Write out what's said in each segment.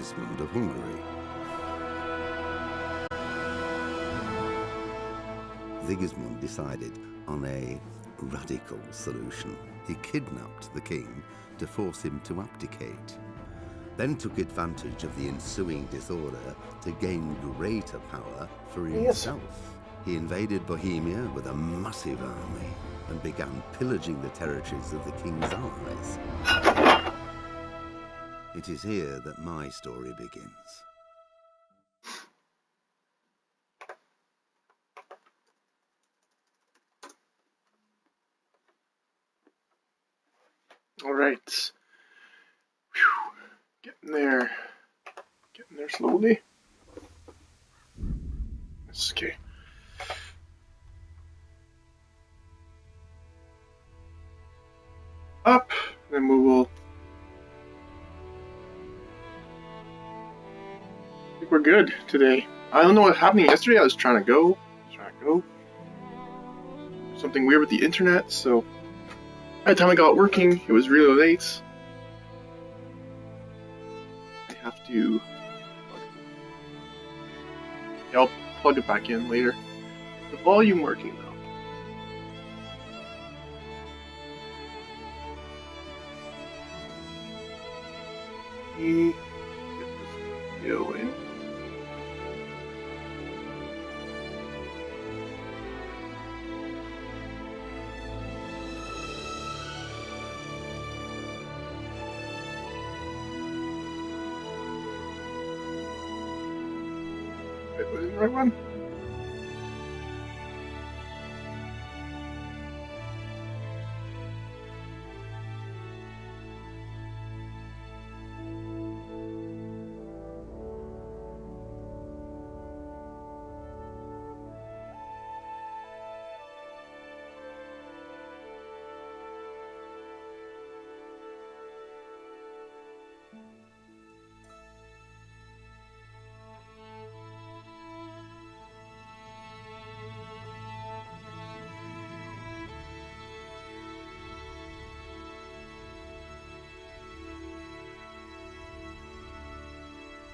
Sigismund of Hungary. Sigismund decided on a radical solution. He kidnapped the king to force him to abdicate, then took advantage of the ensuing disorder to gain greater power for himself. He invaded Bohemia with a massive army and began pillaging the territories of the king's allies. It is here that my story begins. All right. Whew. Getting there slowly. It's okay. Up, then we will. I think we're good today. I don't know what happened yesterday. I was trying to go. Something weird with the internet, so by the time I got it working, it was really late. I have to I'll plug it back in later. The volume working though. Let me get this video in. Wait, was it the right one?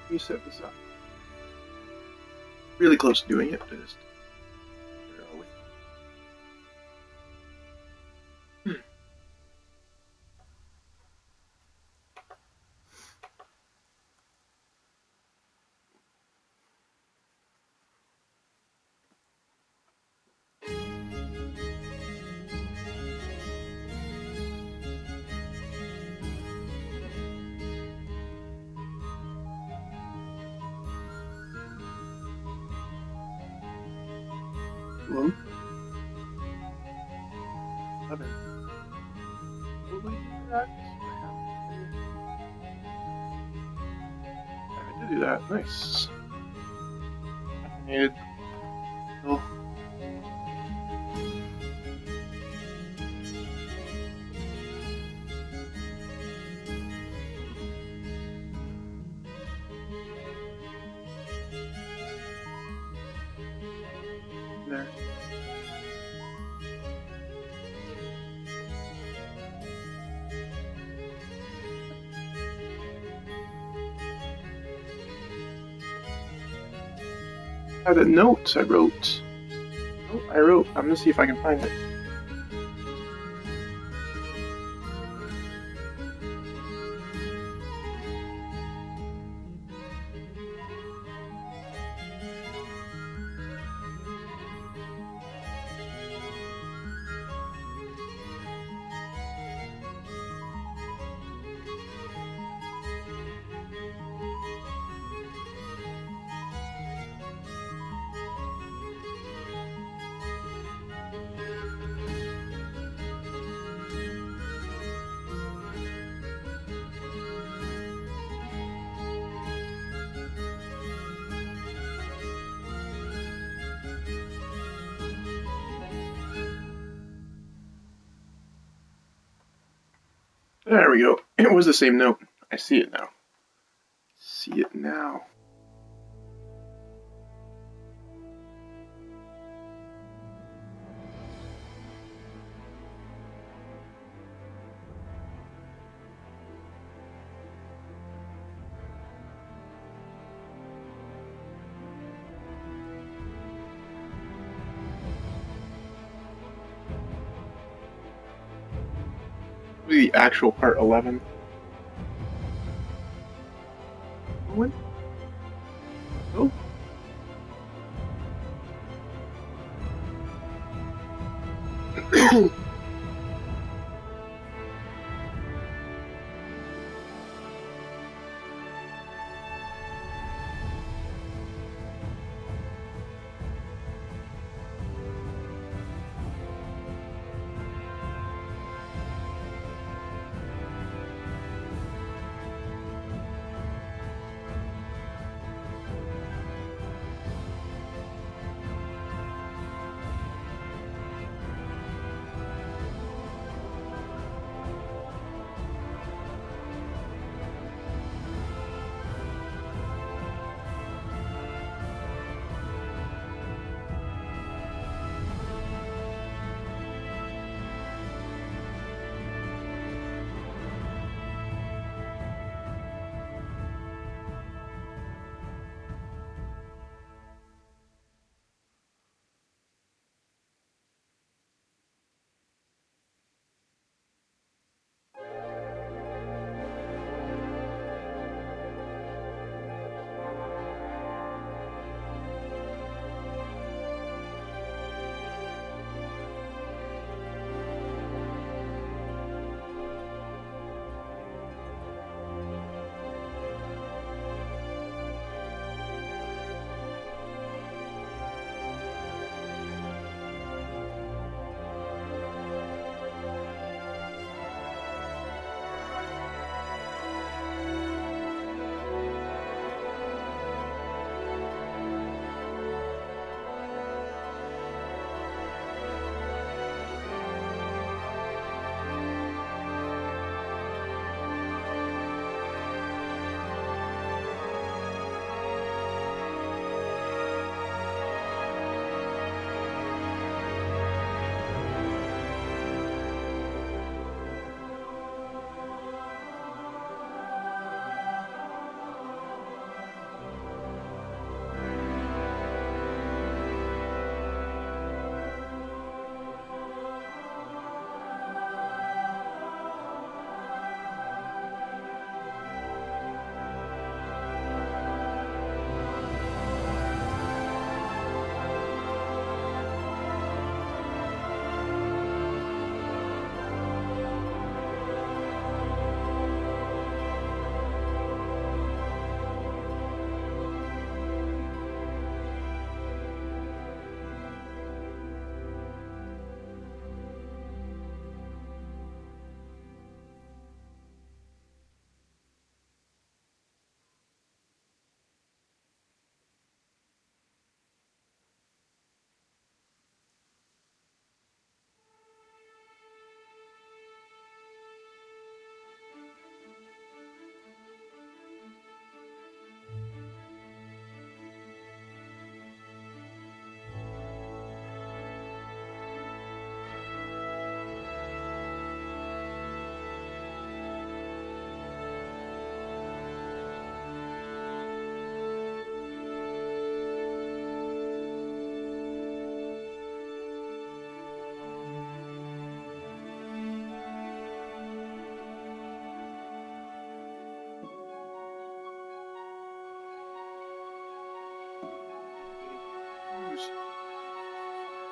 Let me set this up. Really close to doing it, just where are we? Hello? 11. Will we do that? I did do that. Nice. I needed. Oh. There. I had a note I wrote. Oh, I'm gonna see if I can find it. There we go. It was the same note. I see it now. The actual part 11. What? Oh.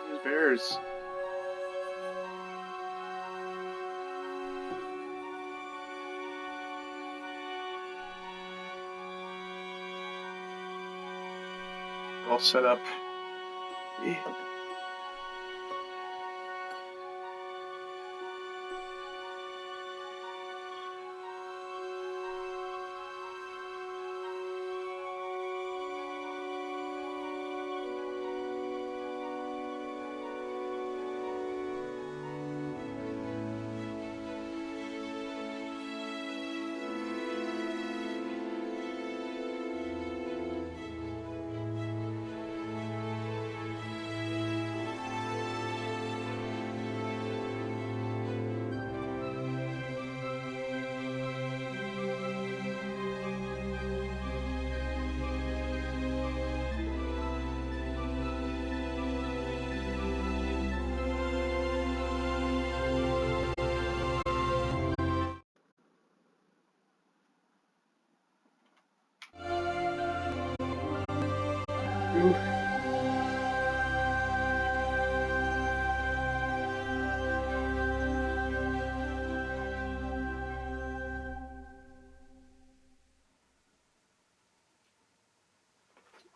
There's bears. All set up.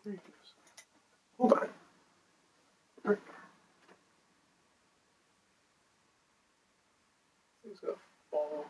There he goes. Hold on. Alright. Things gonna fall.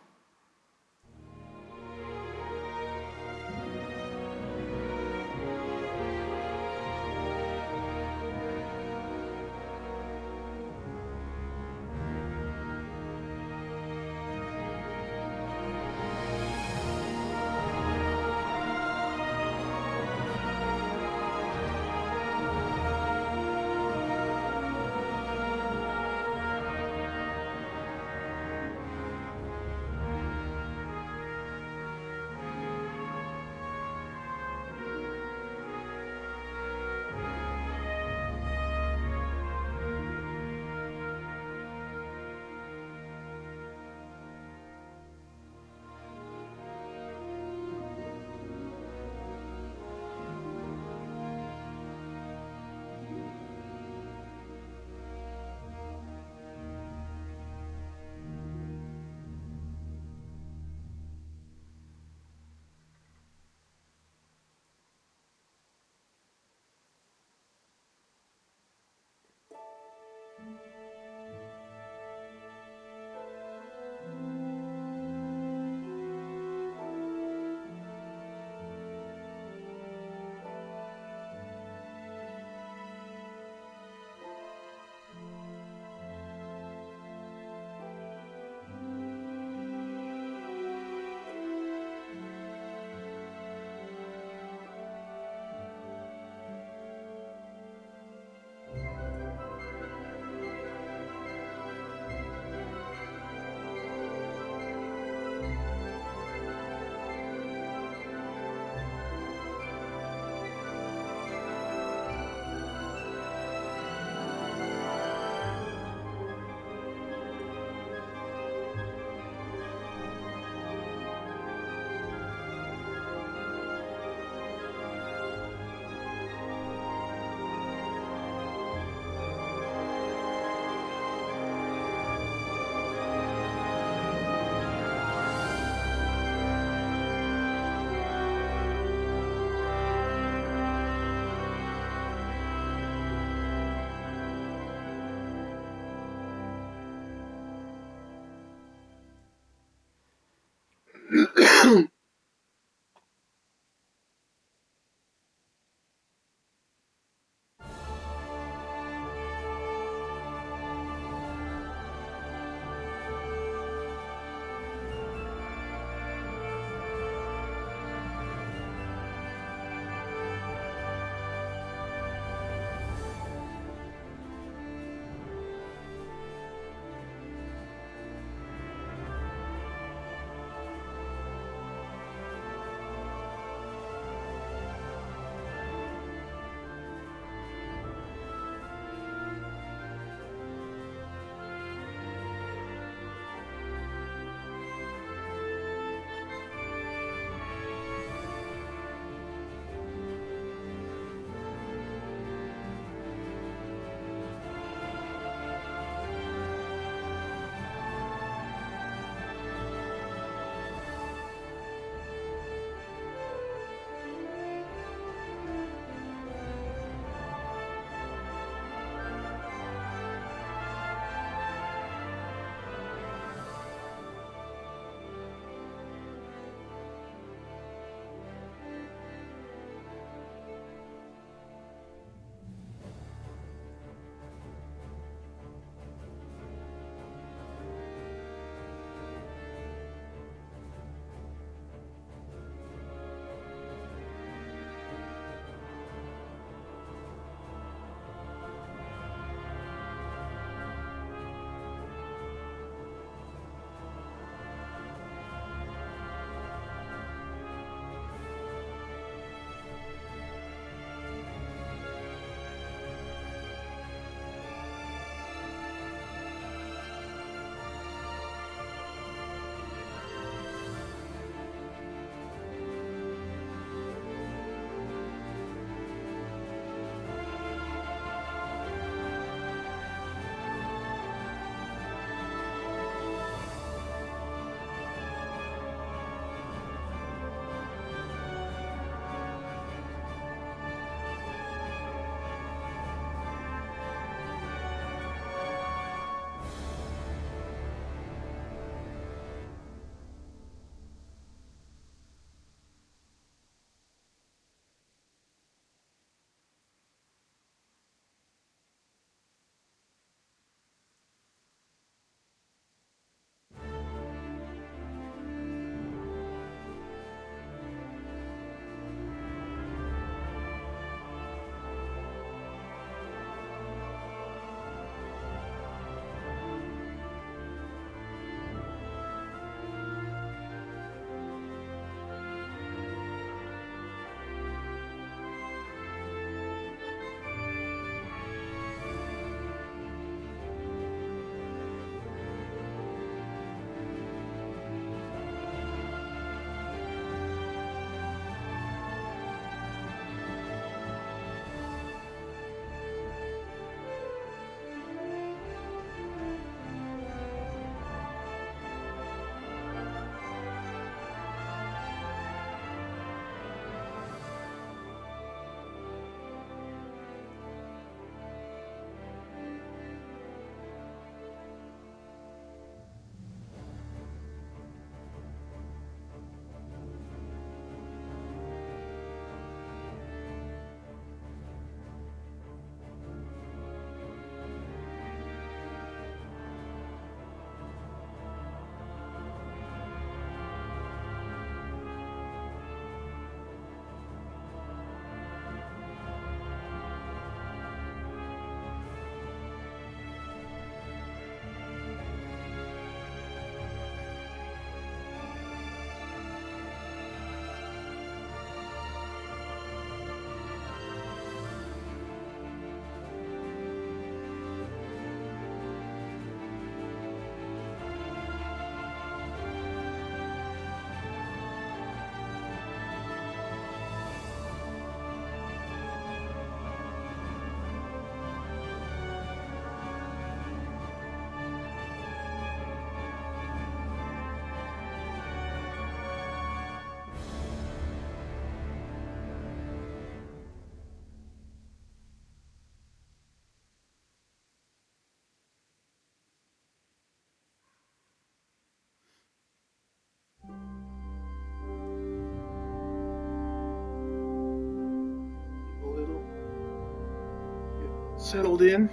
settled in.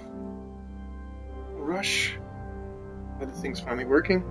No rush. Glad this thing's finally working.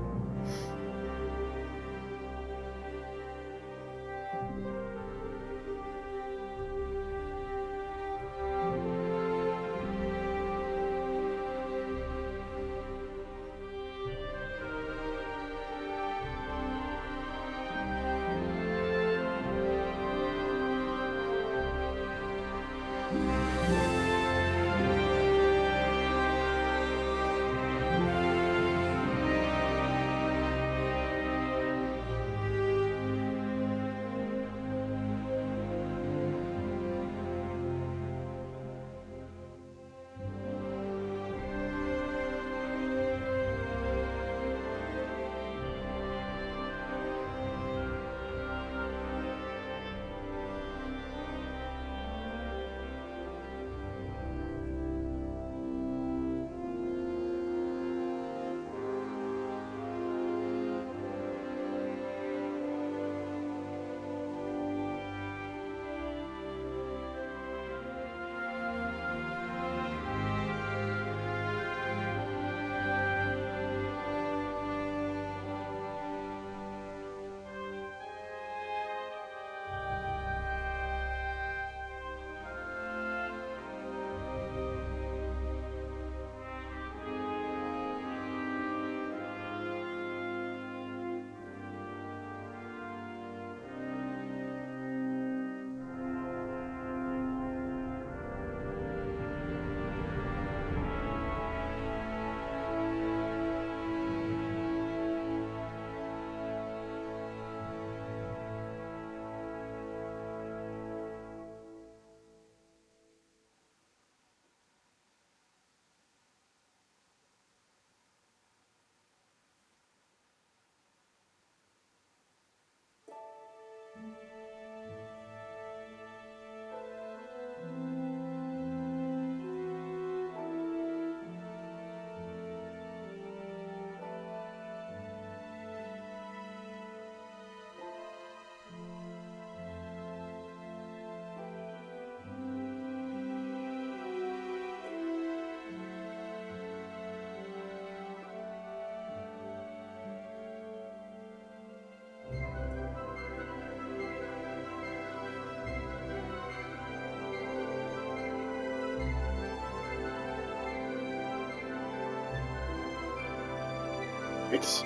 It's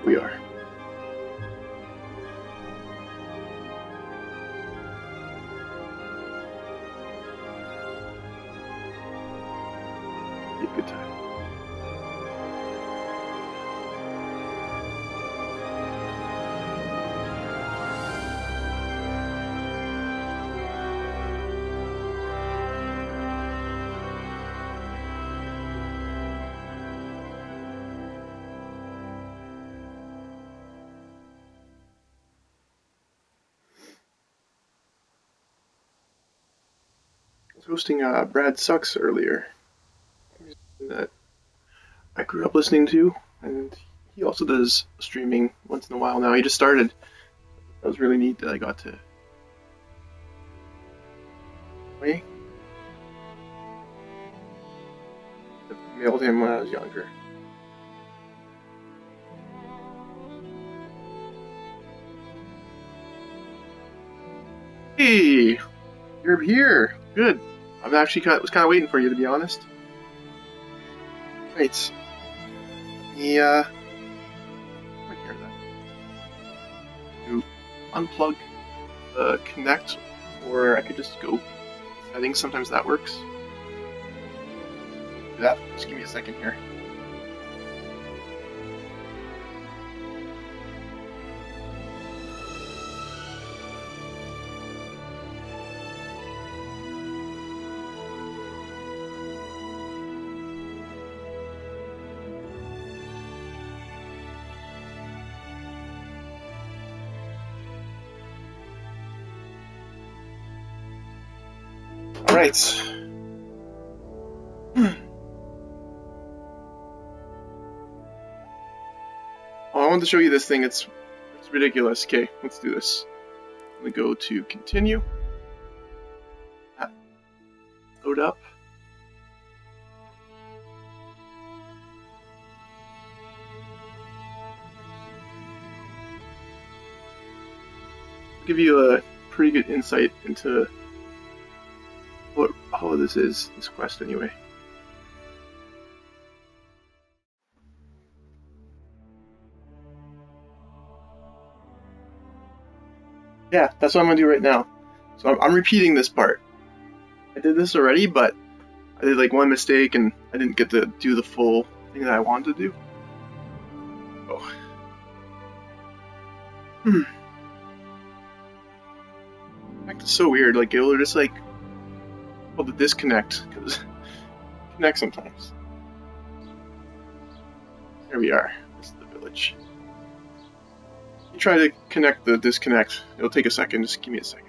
we are. Be a good time. I was hosting Brad Sucks earlier, that I grew up listening to, and he also does streaming once in a while now. He just started. That was really neat that I got to. Wait. I mailed him when I was younger. Hey, you're here. Good. I've actually was kind of waiting for you, to be honest. Right. Yeah. I hear that. You unplug the Connect, or I could just go settings. Sometimes that works. Do that. Just give me a second here. Alright. Oh, I wanted to show you this thing. It's ridiculous. Okay, let's do this. I'm going to go to continue. Load up. Give you a pretty good insight into what all of this is, this quest anyway. Yeah, that's what I'm going to do right now. So I'm repeating this part. I did this already, but I did like one mistake and I didn't get to do the full thing that I wanted to do. Oh. It's so weird, like it'll just like, well, the disconnect, because it connects sometimes. There we are, this is the village. You try to connect the disconnect, it'll take a second, just give me a second.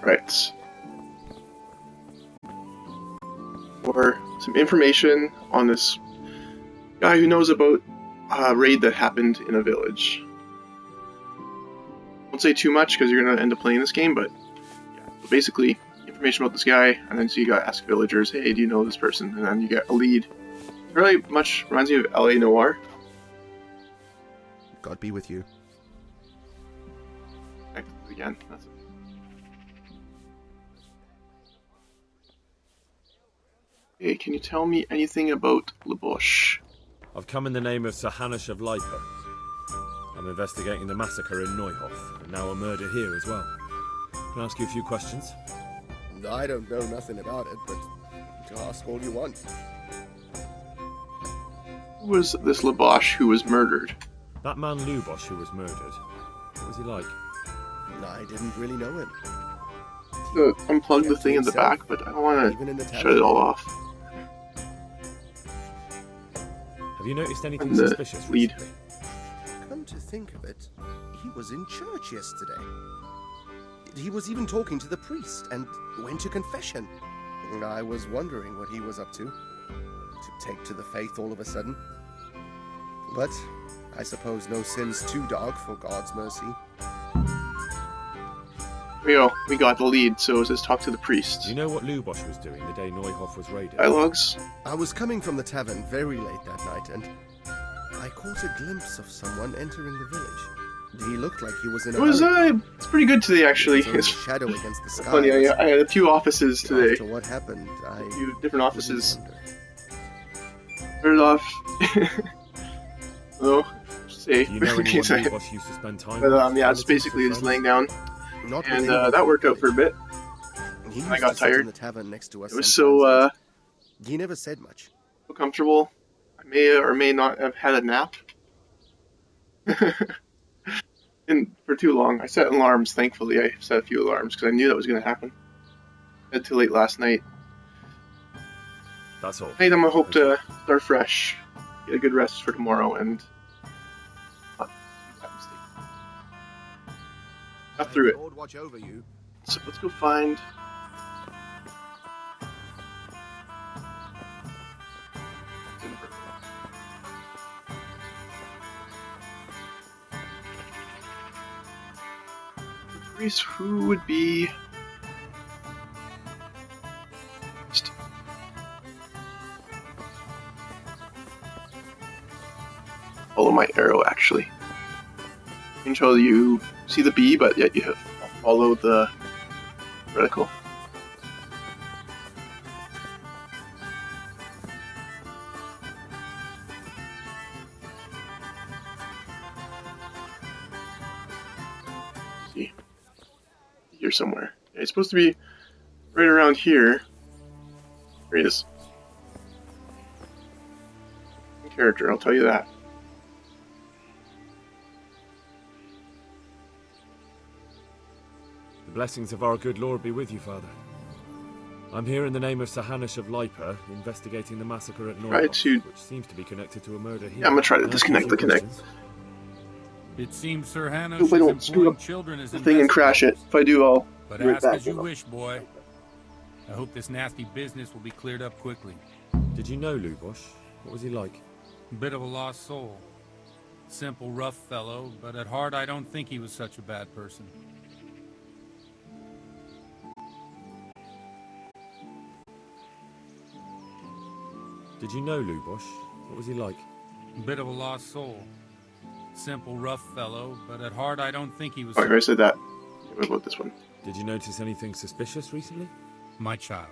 Right. For some information on this guy who knows about a raid that happened in a village. Won't say too much because you're going to end up playing this game, but yeah. So basically, information about this guy, and then so you got to ask villagers, hey, do you know this person? And then you get a lead. It really much reminds me of LA Noire. God be with you. Again, that's it. Hey, can you tell me anything about Lebosh? I've come in the name of Sir Hanish of Leiper. I'm investigating the massacre in Neuhof, and now a murder here as well. Can I ask you a few questions? I don't know nothing about it, but you can ask all you want. Who was this Lebosh who was murdered? That man Lubosh who was murdered. What was he like? I didn't really know him. Unplug the thing in the back, but I don't want to shut it all off. Have you noticed anything suspicious recently? Come to think of it, he was in church yesterday. He was even talking to the priest and went to confession. I was wondering what he was up to take to the faith all of a sudden. But I suppose no sin's too dark for God's mercy. There we go. We got the lead, so it says talk to the priest. Do you know what Lubosh was doing the day Neuhof was raided? Dialogues? I was coming from the tavern very late that night, and I caught a glimpse of someone entering the village. He looked like he was in a hurry. It's pretty good today, actually. It's a shadow against the sky. Funny, I had a few offices today. After what happened, A few different offices. wonder. Started off. Oh, say. Do you know anyone Lubosh used to spend time with? But yeah, it's basically just laying down. Not And with that worked out for a bit. He I got used to sit tired. in the tavern next to us It was sometimes, so but he never said much. comfortable. I may or may not have had a nap. And for too long. I set alarms, thankfully. I set a few alarms because I knew that was going to happen. I had too late last night. That's all. Tonight I'm going to hope to start fresh. Get a good rest for tomorrow and not make that mistake. Got through it. Lord watch over you. So let's go find... Who would be... Follow my arrow, actually. Until you see the bee, but yet you have follow the reticle. See. Here somewhere. Yeah, it's supposed to be right around here. Here he is. Character, I'll tell you that. The blessings of our good Lord be with you, Father. I'm here in the name of Sir Hanish of Leiper, investigating the massacre at Neuhof, which seems to be connected to a murder here. Yeah, I'm gonna try to disconnect the connect. It seems Sir Hanush Hope I is don't screw employing up children as the thing and crash it. investigators. If I do, I'll But do it ask back. as you wish, boy. I hope this nasty business will be cleared up quickly. Did you know Lubosh? What was he like? Bit of a lost soul. Simple, rough fellow, but at heart I don't think he was such a bad person. Did you know Lubosh? What was he like? Bit of a lost soul. Simple, rough fellow, but at heart I don't think he was... Oh, I already said that. What about this one? Did you notice anything suspicious recently? My child.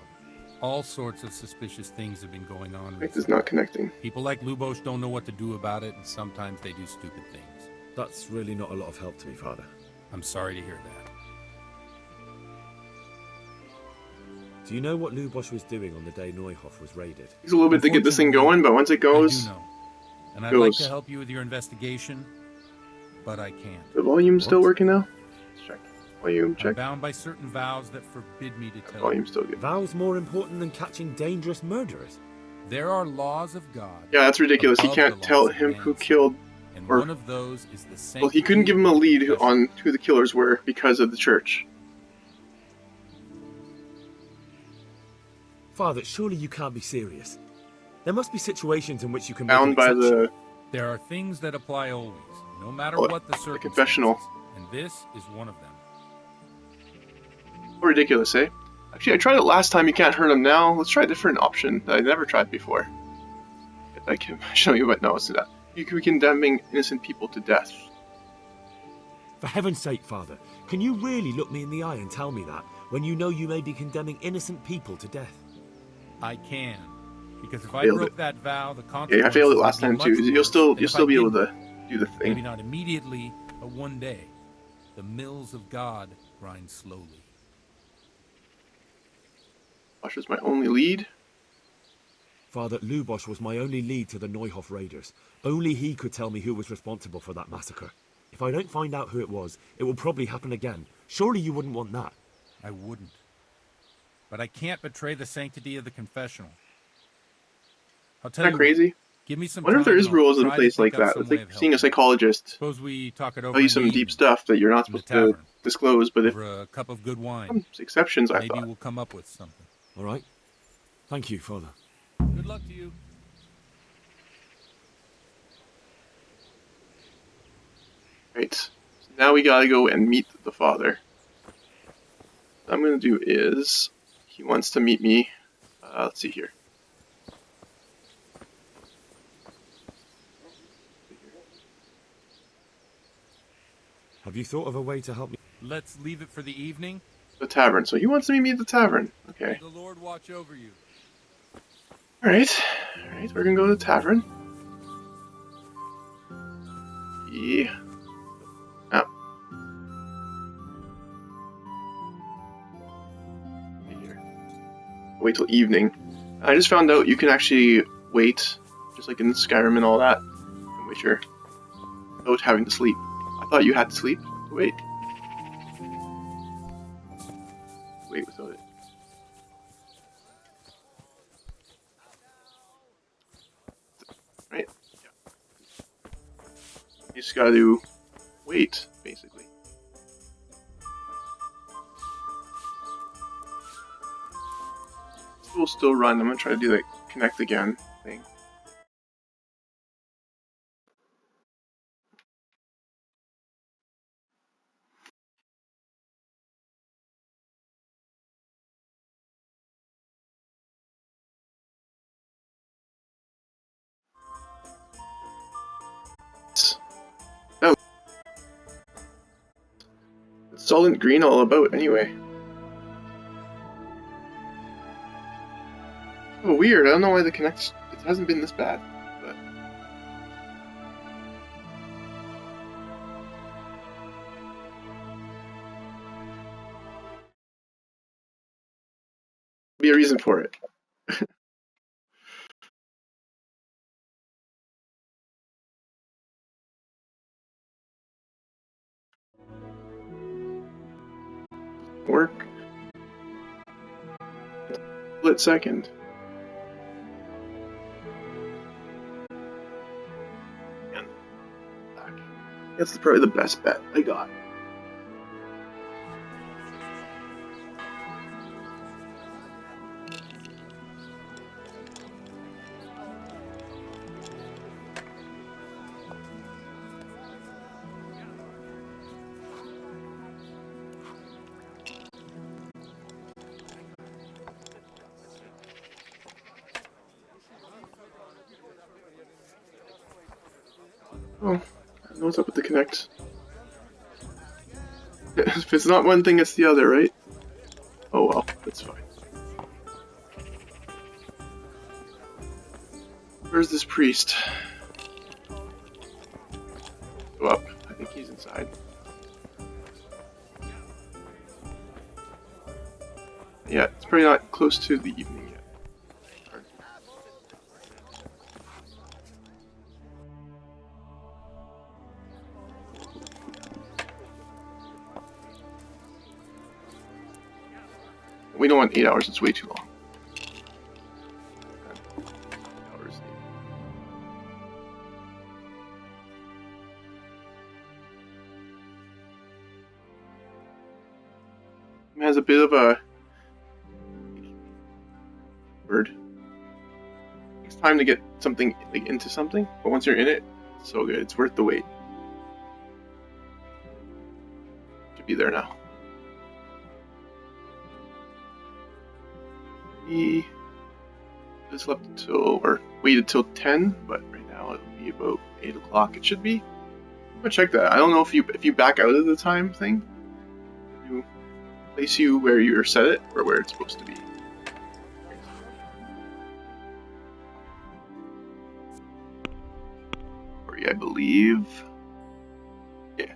All sorts of suspicious things have been going on It recently. is not connecting. People like Lubosh don't know what to do about it, and sometimes they do stupid things. That's really not a lot of help to me, Father. I'm sorry to hear that. Do you know what Lubosh was doing on the day Neuhof was raided? Takes a little bit to get this thing going, but once it I goes, do know. And I'd like goes. to help you with your investigation, but I can't. The volume's still What? working now? Let's check. Volume I'm check. bound by certain vows that forbid me to tell you. Volume's still good. Vows more important than catching dangerous murderers? There are laws of God. Yeah, that's ridiculous. He above can't the tell laws of him man. who killed. And or- one of those is the same. Well, he couldn't give him a lead on who the killers were because of the church. Father, surely you can't be serious. There must be situations in which you can Bound make by an exception. the. There are things that apply always, no matter Well, what the circumstances. confessional. And this is one of them. Ridiculous, eh? Actually, I tried it last time. You can't hurt him now. Let's try a different option that I never tried before. I can show you what. No, it's that. You can be condemning innocent people to death. For heaven's sake, Father, can you really look me in the eye and tell me that when you know you may be condemning innocent people to death? I can, because if I Failed broke it. that vow, the Yeah, consequences I failed it would last be time much too. You'll worse still than if be I able didn't. to do the Maybe thing. not immediately, but one day. The mills of God grind slowly. Josh was my only lead. Father, Lubosh was my only lead to the Neuhof raiders. Only he could tell me who was responsible for that massacre. If I don't find out who it was, it will probably happen again. Surely you wouldn't want that. I wouldn't. But I can't betray the sanctity of the confessional. I'll tell Isn't you that crazy? what, give me some I wonder if time there is and I'll rules in try to place like think up that. some It's way like of seeing a helping. psychologist Suppose we talk it over tell you in some the deep evening, stuff that you're not in the supposed to tavern, disclose, but if over a cup of good wine. some exceptions, I Maybe thought. we'll come up with something. All right? Thank you, Father. Good luck to you. Right. So now we gotta go and meet the father. What I'm gonna do is, he wants to meet me. Let's see here. Have you thought of a way to help me? Let's leave it for the evening. The tavern. So he wants to meet me at the tavern. Okay. May the Lord watch over you. Alright. Alright, we're gonna go to the tavern. Yeah. Oh. Here. Wait till evening. I just found out you can actually wait, just like in Skyrim and all that. You can wait your without having to sleep. I thought you had to sleep to wait. Wait without it. Right? Yeah. You just gotta wait, basically. This will still run. I'm gonna try to do the connect again thing. Oh. What's Solent Green all about, anyway? Oh, weird. I don't know why the connect. It hasn't been this bad, but. Be a reason for it. Work. Split second. Man. Back. That's probably the best bet I got. Oh, I don't know what's up with the connect. If it's not one thing, it's the other, right? Oh well, that's fine. Where's this priest? Go up. I think he's inside. Yeah, it's probably not close to the evening yet. We don't want 8 hours, it's way too long. 10 hours. It has a bit of a word. It takes time to get something like into something, but once you're in it, it's so good. It's worth the wait. Should be there now. He slept until, or waited till 10, but right now it'll be about 8 o'clock. It should be. I'm gonna check that. I don't know if you back out of the time thing, you place you where you're set it or where it's supposed to be. I believe. Yeah.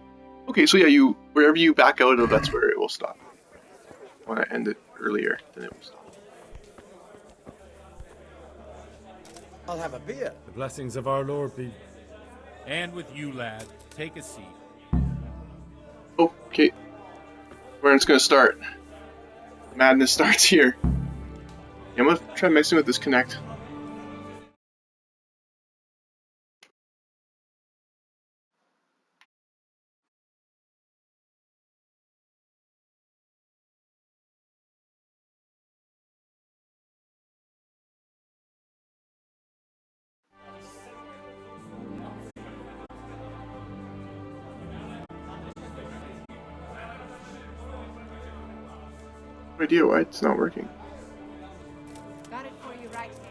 Okay, so yeah, you wherever you back out of, that's where it will stop. When I end it earlier, then it will stop. I'll have a beer. The blessings of our Lord be... And with you, lad. Take a seat. Okay. Where it's gonna start. Madness starts here. Yeah, I'm gonna try messing with this connect. No idea why it's not working. Got it for you right here.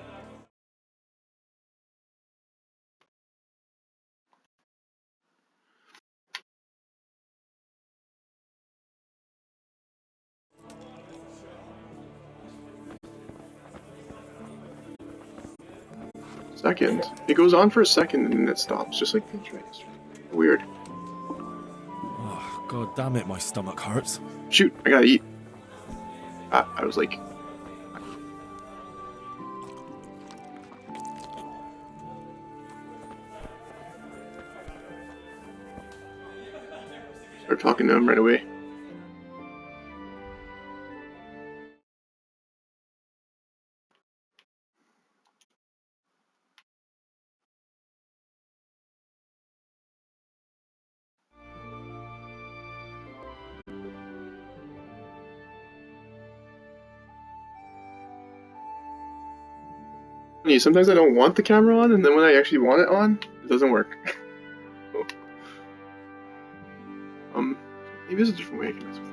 Second. It goes on for a second and then it stops, just like the internet yesterday. Weird. Oh, God damn it, my stomach hurts. Shoot, I gotta eat. I was like... Start talking to him right away. Sometimes I don't want the camera on, and then when I actually want it on, it doesn't work. Maybe there's a different way I can mess with it.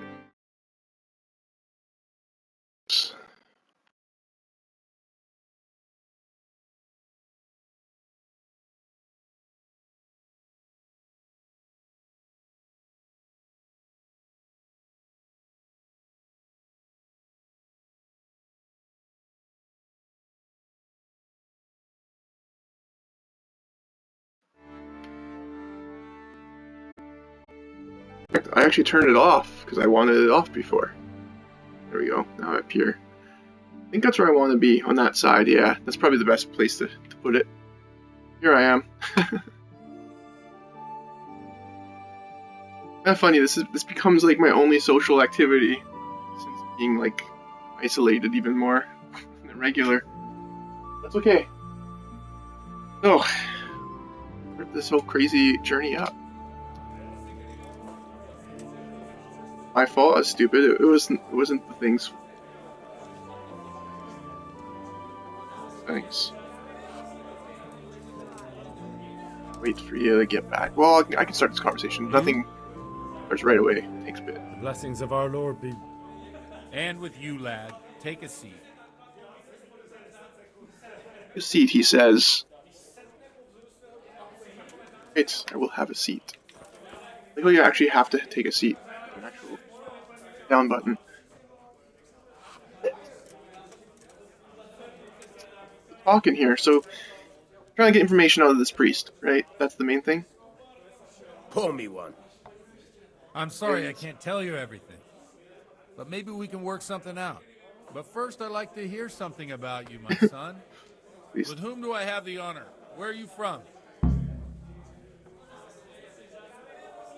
I actually turned it off because I wanted it off before. There we go. Now up here. I think that's where I want to be, on that side. Yeah, that's probably the best place to put it. Here I am. Kind of funny. This becomes like my only social activity since being like isolated even more than regular. That's okay. So, start this whole crazy journey up. my fault. I was stupid. It wasn't the things. Thanks. Wait for you to get back. Well, I can start this conversation. Nothing starts right away. It takes a bit. The blessings of our Lord be... And with you, lad. Take a seat. A seat, he says. Right, I will have a seat. I think you actually have to take a seat. An actual down button. Talking here, so trying to get information out of this priest, right? That's the main thing. Pour me one. I'm sorry I can't tell you everything. But maybe we can work something out. But first I'd like to hear something about you, my son. Please. With whom do I have the honor? Where are you from?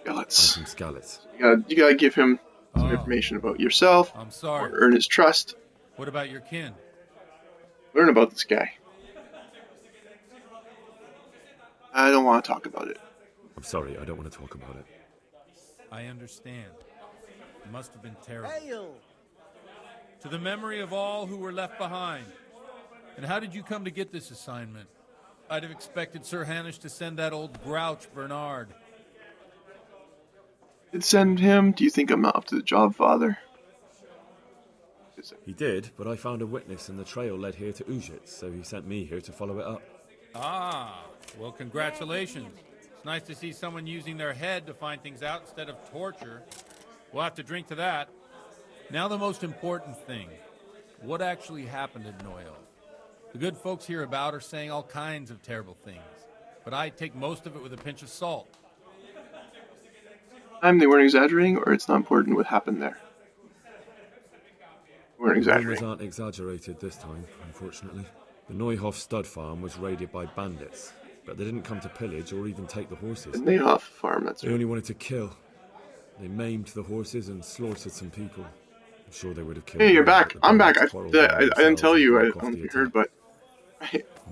Skallets. I'm from Skallets. You gotta give him some information about yourself. I'm sorry. Or earn his trust. What about your kin? Learn about this guy. I don't want to talk about it. I'm sorry, I don't want to talk about it. I understand. It must have been terrible. To the memory of all who were left behind. And how did you come to get this assignment? I'd have expected Sir Hanish to send that old grouch, Bernard. Did send him? Do you think I'm not up to the job, Father? He did, but I found a witness and the trail led here to Ujit, so he sent me here to follow it up. Ah, well, congratulations. It's nice to see someone using their head to find things out instead of torture. We'll have to drink to that. Now the most important thing. What actually happened at Noyo? The good folks hereabout are saying all kinds of terrible things, but I take most of it with a pinch of salt. They weren't exaggerating, or it's not important what happened there? They weren't The rumors exaggerating. aren't exaggerated this time, unfortunately. The Neuhoff stud farm was raided by bandits, but they didn't come to pillage or even take the horses. The Neuhoff farm, that's They right. only wanted to kill. They maimed the horses and slaughtered some people. I'm sure they would have killed. Hey, you're more, back. but the I'm back. bandits I quarreled didn't among tell themselves you. I and broke don't off know the if you heard, attack. but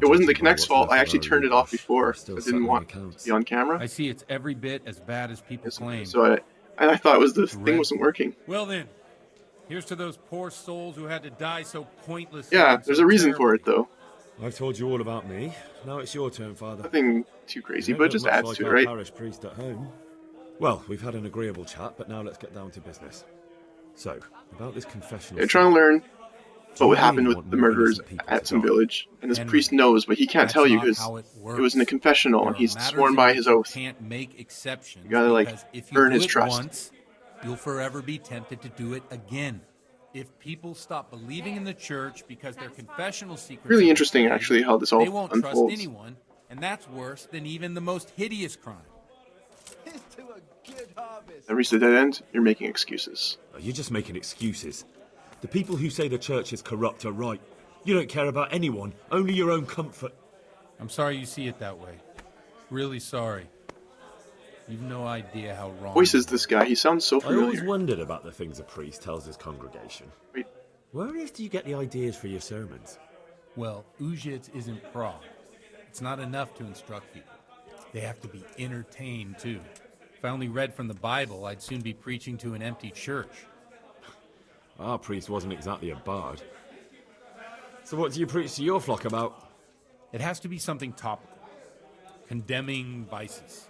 it wasn't the Judging by Kinect's what's fault. left I of actually our turned it off leaders, before. they're still I didn't settling want accounts. to be on camera. I see it's every bit as bad as people claim. So I thought it was the thing Dreadful. wasn't working. Well then, here's to those poor souls who had to die so pointlessly. Yeah, and there's so a reason for it, terribly. though. I've told you all about me. Now it's your turn, Father. Nothing too crazy, You but don't it just look much adds like to it, our right? parish priest at home. Well, we've had an agreeable chat, but now let's get down to business. So, about this confessional. They're trying to learn what would you happen really with want the more murderers innocent people at to some die? village, and this Henry, priest knows, but he can't That's tell you not because how it it was in a works. confessional, There and are he's matters sworn in by which his you oath. can't make exceptions. You gotta, like, because if you earn do his it trust. once, you'll forever be tempted to do it again. If people stop believing in the church because their confessional secrets Really are interesting, betrayed, actually, how this all they won't trust unfolds. anyone, and that's worse than even the most hideous crime. That reached a dead end. You're making excuses. You're just making excuses. The people who say the church is corrupt are right. You don't care about anyone, only your own comfort. I'm sorry you see it that way. Really sorry. You've no idea how wrong. Voice you is this guy. He sounds so I always familiar. wondered about the things a priest tells his congregation. Wait, Where on earth do you get the ideas for your sermons? Well, Ujits isn't Prague. It's not enough to instruct people. They have to be entertained, too. If I only read from the Bible, I'd soon be preaching to an empty church. Our priest wasn't exactly a bard. So what do you preach to your flock about? It has to be something topical. Condemning vices.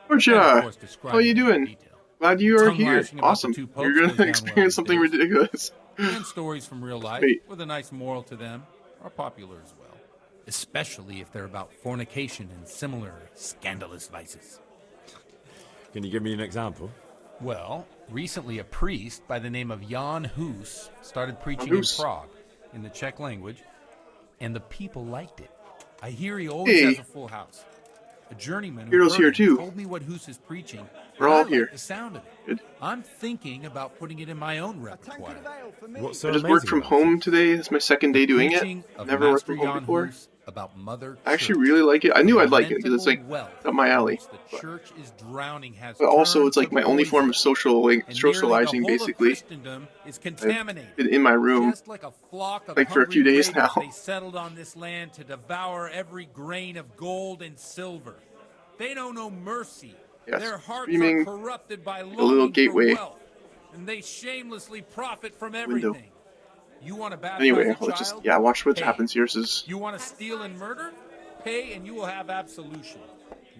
Georgia, And, of course, how describing are you them in doing? detail. Glad you are Tongue here. lashing about the Awesome. two popes You're goes gonna down well experience these something days. ridiculous. And stories from real life, Wait. with a nice moral to them, are popular as well. Especially if they're about fornication and similar scandalous vices. Can you give me an example? Well, recently a priest by the name of Jan Hus started preaching in Hus. Prague in the Czech language, and the people liked it. I hear he always Hey. has a full house. A journeyman who Heroes heard here him too. told me what Hus is preaching. We're and all I like here. the sound of it. Good. I'm thinking about putting it in my own repertoire. What's so I just amazing worked from about home it? today. It's my second day doing it. Preaching of Never worked Master from home Jan before. Hus about Mother I actually Church. really like it. I knew I'd like it because Lamentable it's like wealth up my alley. in which The church is drowning has But also, turned it's like to my only form of poison. socializing, And nearly the socializing whole of basically. Christendom is contaminated. Been in my room. Just like a flock of like, for a few hungry days raiders, now. they settled on this land to devour every grain of gold and silver. They know no mercy. Yes, Their hearts streaming are corrupted by little longing gateway. for wealth. and they shamelessly profit from Window. everything. You want to baptize Anyway, a let's just child? watch what Pay. happens here. This is You want to steal and murder? Pay and you will have absolution.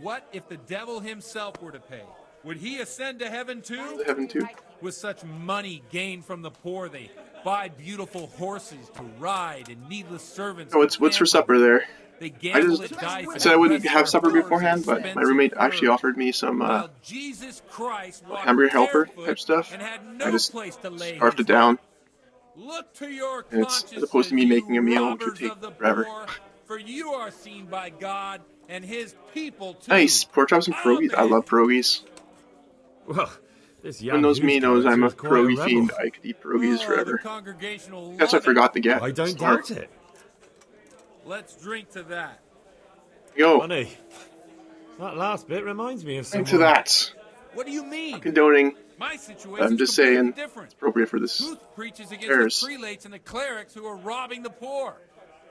What if the devil himself were to pay? Would he ascend to heaven too? heaven too. With such money gained from the poor, they buy beautiful horses to ride and needless servants. Oh, to what's for pamper supper them. there? They gamble at dice. I said I wouldn't and have supper flowers beforehand, and but my expensive roommate actually furs. offered me some While Jesus Christ walked hamburger helper barefoot type stuff. and had no I just place to lay scarfed his it down. Look to your And it's conscience, as opposed to me you making a meal, which would robbers take of the forever. poor, for you are seen by God and his people too. Nice pork chops and pierogies. I love pierogies. Well, this young Who knows me knows I'm a quite pierogi rebel. fiend. I could eat pierogies The forever. congregational Guess I love forgot to get. I don't Smart. doubt it. Let's drink to that. Yo, Funny. That last bit reminds me of someone. into that. What do you mean? Condoning. My situation I'm is just completely saying, different. it's appropriate for this. Booth preaches against Bears. the prelates and the clerics who are robbing the poor.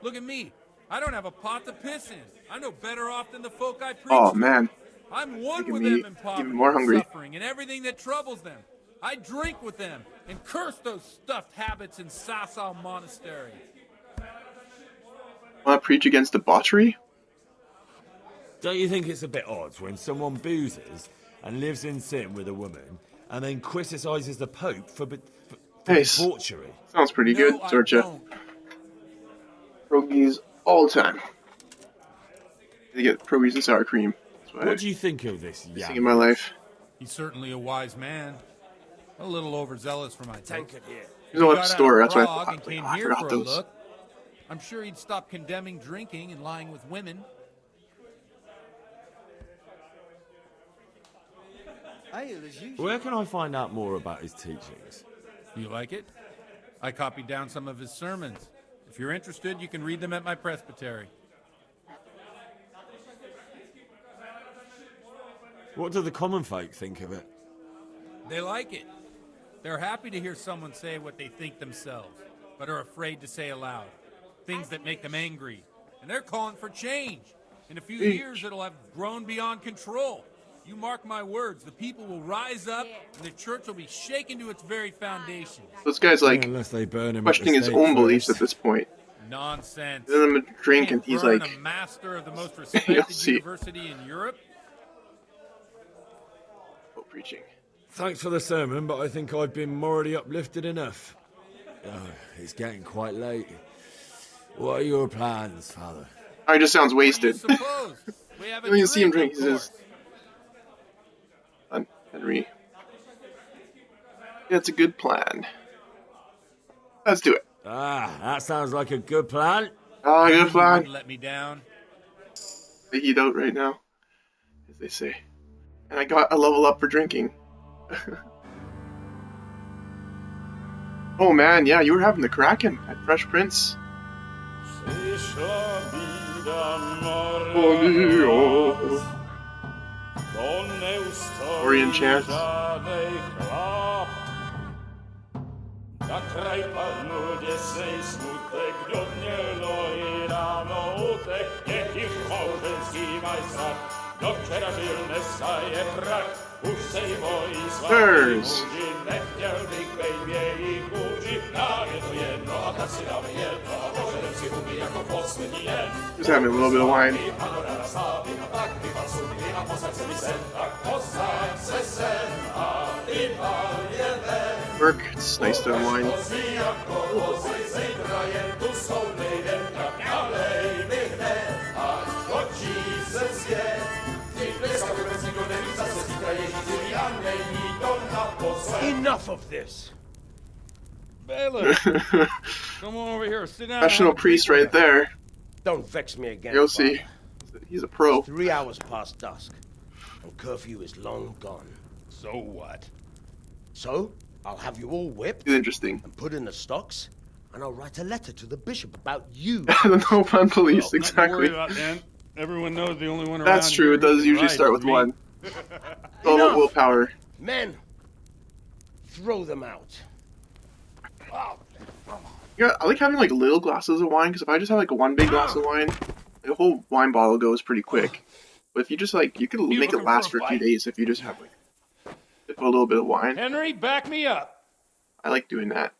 Look at me. I don't have a pot to piss in. I'm no better off than the folk I preach Oh to. man, I'm one making with me them in poverty even more and hungry. suffering and everything that troubles them. I drink with them and curse those stuffed habits in Sasau Monastery. want to preach against debauchery? Don't you think it's a bit odd when someone boozes and lives in sin with a woman and then criticises the Pope for Nice. debauchery? Sounds pretty good, No, I Georgia. don't. Pierogies all the time. I get pierogies and sour cream. That's what What do you think of this I'm young? missing in my life. He's certainly a wise man. A little overzealous for my taste. There's no He got store. out of That's what I Prague thought. and came I here forgot for a those. look. I'm sure he'd stop condemning drinking and lying with women. Where can I find out more about his teachings? You like it? I copied down some of his sermons. If you're interested, you can read them at my presbytery. What do the common folk think of it? They like it. They're happy to hear someone say what they think themselves, but are afraid to say aloud. Things that make them angry. And they're calling for change. In a few years, it'll have grown beyond control. You mark my words, the people will rise up, and the church will be shaken to its very foundation. This guy's like Unless they burn him questioning at the his stake own beliefs first. at this point. Nonsense. He doesn't have a drink, Can't and he's burn like, a master of the most You'll respected see. university in Europe? oh, preaching. Thanks for the sermon, but I think I've been morally uplifted enough. Oh, it's getting quite late. What are your plans, Father? Oh, he just sounds What do you wasted. suppose? We have a You don't even see him drink, drink. He of says, course. Henry. Yeah, it's a good plan. Let's do it. Ah, that sounds like a good plan. Ah, good You wouldn't plan. let me down. They heat out right now, as they say. And I got a level up for drinking. Oh man, yeah, you were having the Kraken at Fresh Prince. Orient chant. Na kraj padnudzie sej smutek do mnie loi rano utek, niech ich małżeński majstak, do wczera żylne staje prak, už sej boi slavy Sirs. muži, nechtěl bych bejbě i kůži, nám je to jedno a tak si dáme jedno, a požadem si huby jako poslední den. Just having a little bit of wine. Panorama slávy, a tak vypal sudy a posaď se mi sem, tak posaď se sem a vypal je ven. Work, it's nice to unwind. Enough of this! Bailiff, come on over here, sit down. Professional priest right there. Don't vex me again. You'll see. Father. He's a pro. 3 hours past dusk, and curfew is long gone. So what? So, I'll have you all whipped He's interesting. and put in the stocks, and I'll write a letter to the bishop about you. The no pun police, Nothing to worry exactly. about, Dan. Everyone knows the only one around That's true. here It does who usually rides start with me. one. All about willpower. Men, throw them out. Yeah, I like having like little glasses of wine because if I just have like one big glass of wine, the whole wine bottle goes pretty quick. But if you just like, you could make it looking last for for a a few fight? days if you just have like Dip a little bit of wine. Henry, back me up. I like doing that.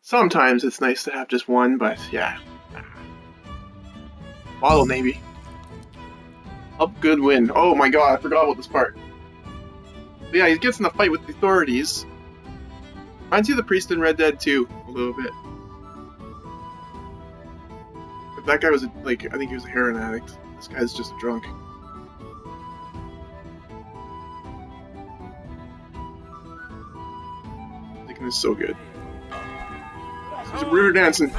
Sometimes it's nice to have just one, but yeah. Bottle maybe. Up good win. Oh my god, I forgot about this part. But yeah, he gets in a fight with the authorities. Reminds you of the priest in Red Dead 2 a little bit. But that guy was like, I think he was a heroin addict. This guy's just a drunk. Thinking this is so good. He's river dancing.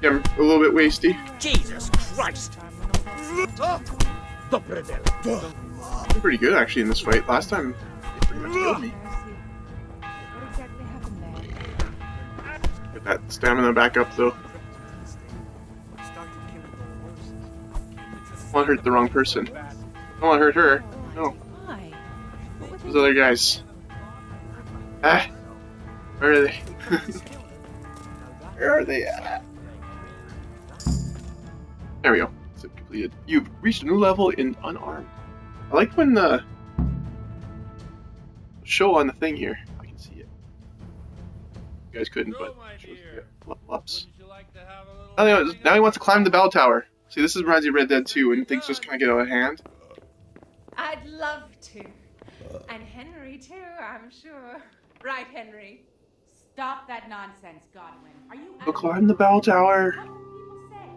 Yeah, I'm a little bit wasty. Jesus Christ! I'm pretty good actually in this fight. Last time, they pretty much killed me. What exactly happened there? Get that stamina back up though. I want to hurt the wrong person. I don't want to hurt her. No. Why? What were Those other guys. Ah, where are they? Where are they at? There we go. Zip completed. You've reached a new level in unarmed. I like when the show on the thing here. I can see it. You guys couldn't, but it shows the ups. Now he wants to climb the bell tower. See, this is reminds me of Red Dead 2 and things just kind of get out of hand. I'd love to. And Henry too, I'm sure. Right, Henry? Stop that nonsense, Godwin. Are you Go climb the bell tower. What do people say?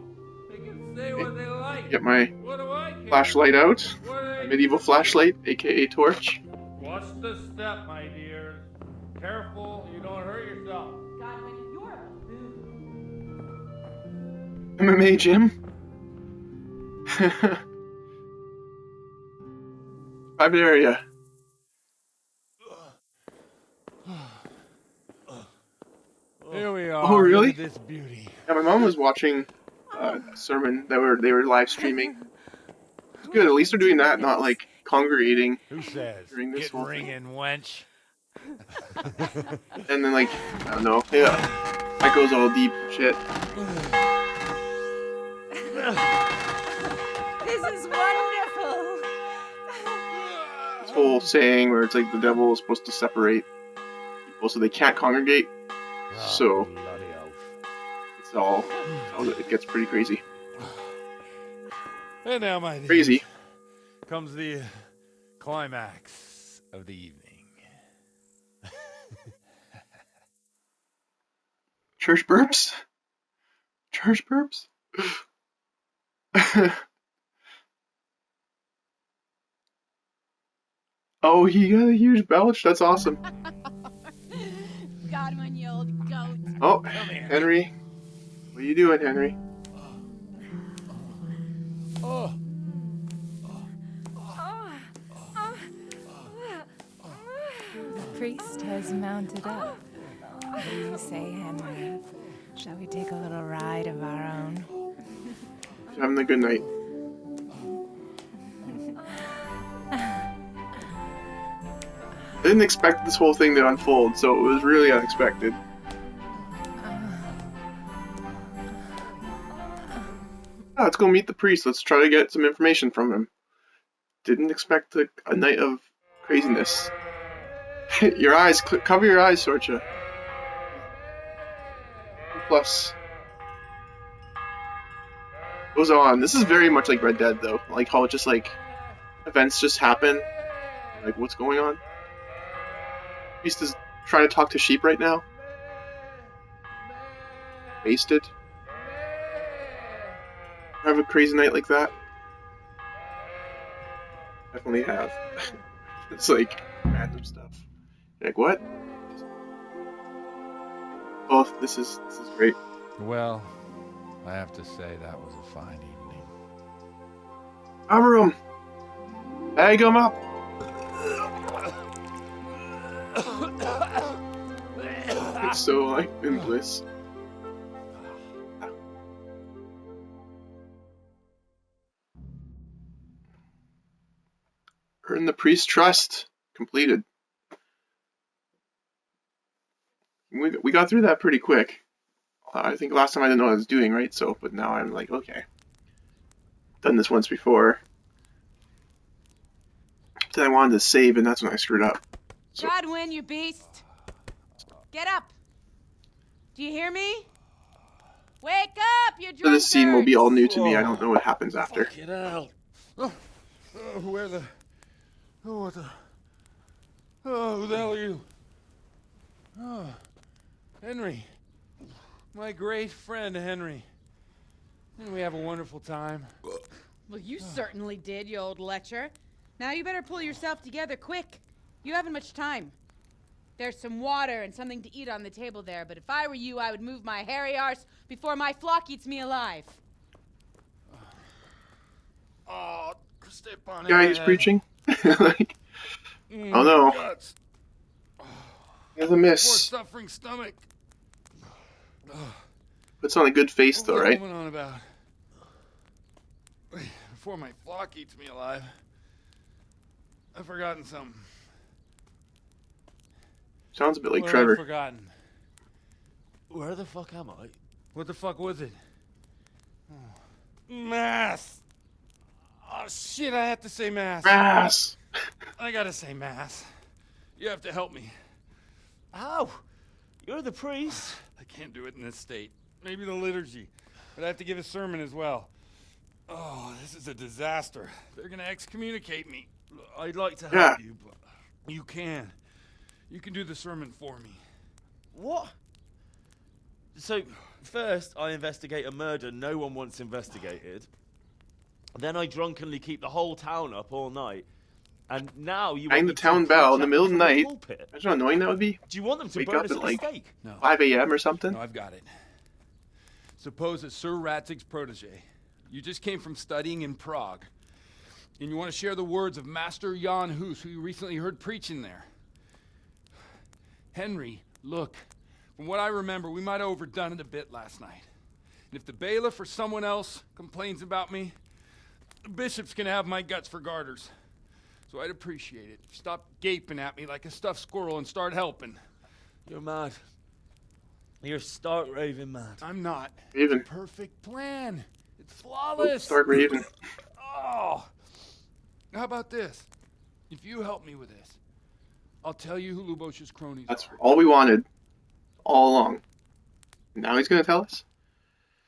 They can say what they like. Get my What do I care? flashlight out. What do My they medieval flashlight, aka torch. Watch the step, my dear. Careful, you don't hurt yourself. Godwin, you're a boo. MMA gym. Private area. Here we are. Oh, really? Look at this beauty. Yeah, my mom was watching a sermon that they were live streaming. It's good. At least they're doing that, not like congregating. Who says? During this Get whole thing. ringing, wench. And then like, I don't know. Yeah, that goes all deep shit. This is wonderful. This whole saying where it's like the devil is supposed to separate people so they can't congregate. So Bloody oath. it's all it gets pretty crazy. And now, my dear, Crazy. comes the climax of the evening. Church burps? Church burps? Oh, he got a huge belch. That's awesome. Godwin, you old goat. Oh, Henry. What are you doing, Henry? Oh, The priest has mounted up. What do you say, Henry? Shall we take a little ride of our own? Having a good night. I didn't expect this whole thing to unfold, so it was really unexpected. Oh, let's go meet the priest. Let's try to get some information from him. Didn't expect a night of craziness. Your eyes, cover your eyes, Sorcha. Plus, goes on. This is very much like Red Dead, though. Like how it just like events just happen. Like what's going on? Priest is trying to talk to sheep right now. Wasted. Have a crazy night like that? Definitely have. It's like random stuff. You're like what? Oh, this is great. well, I have to say that was a fine evening. Cover him. Bag him up. It's so like in bliss. Earn the priest's trust. Completed. We got through that pretty quick. I think last time I didn't know what I was doing, right? So, but now I'm like, okay. Done this once before. Then I wanted to save, and that's when I screwed up. So, Godwin, you beast! Get up! Do you hear me? Wake up, you so this scene will be all new to me. I Oh. don't know what happens after. Get out. Where the... Oh, what the... Oh, who the hell are you? Oh, Henry. My great friend, Henry. Didn't we have a wonderful time? Well, you certainly did, you old lecher. Now you better pull yourself together quick. You haven't much time. There's some water and something to eat on the table there, but if I were you, I would move my hairy arse before my flock eats me alive. Oh, step on Guy who's preaching? Like, oh no. Guts. He has a Poor miss. suffering stomach. Puts on a good face What though, was I right? going on about? Before my flock eats me alive, I've forgotten something. Sounds a bit like What have I Trevor. forgotten? Where the fuck am I? What the fuck was it? Mass. Oh shit! I have to say mass. Mass. I gotta say mass. You have to help me. How? You're the priest. I can't do it in this state. Maybe the liturgy, but I have to give a sermon as well. Oh, this is a disaster. They're gonna excommunicate me. I'd like to help you, but you can. You can do the sermon for me. What? So, first I investigate a murder no one wants investigated. Then I drunkenly keep the whole town up all night. And now you Hang want the me to town bell in the preach middle of the from the night. pulpit? Imagine how annoying that would be. Do you want them to Wake burn up us at at like the stake? No. 5 a.m. or something. No, I've got it. Suppose that Sir Ratzig's protege. You just came from studying in Prague. And you want to share the words of Master Jan Hus, who you recently heard preaching there. Henry, look. From what I remember, we might have overdone it a bit last night. And if the bailiff or someone else complains about me, the bishop's gonna have my guts for garters. So I'd appreciate it. Stop gaping at me like a stuffed squirrel and start helping. You're mad. You're stark raving mad. I'm not. Raven. Perfect plan. It's Oh, flawless. Stark Raven. Oh. How about this? If you help me with this, I'll tell you who Lubosh's cronies That's are. all we wanted. All along. Now he's gonna tell us?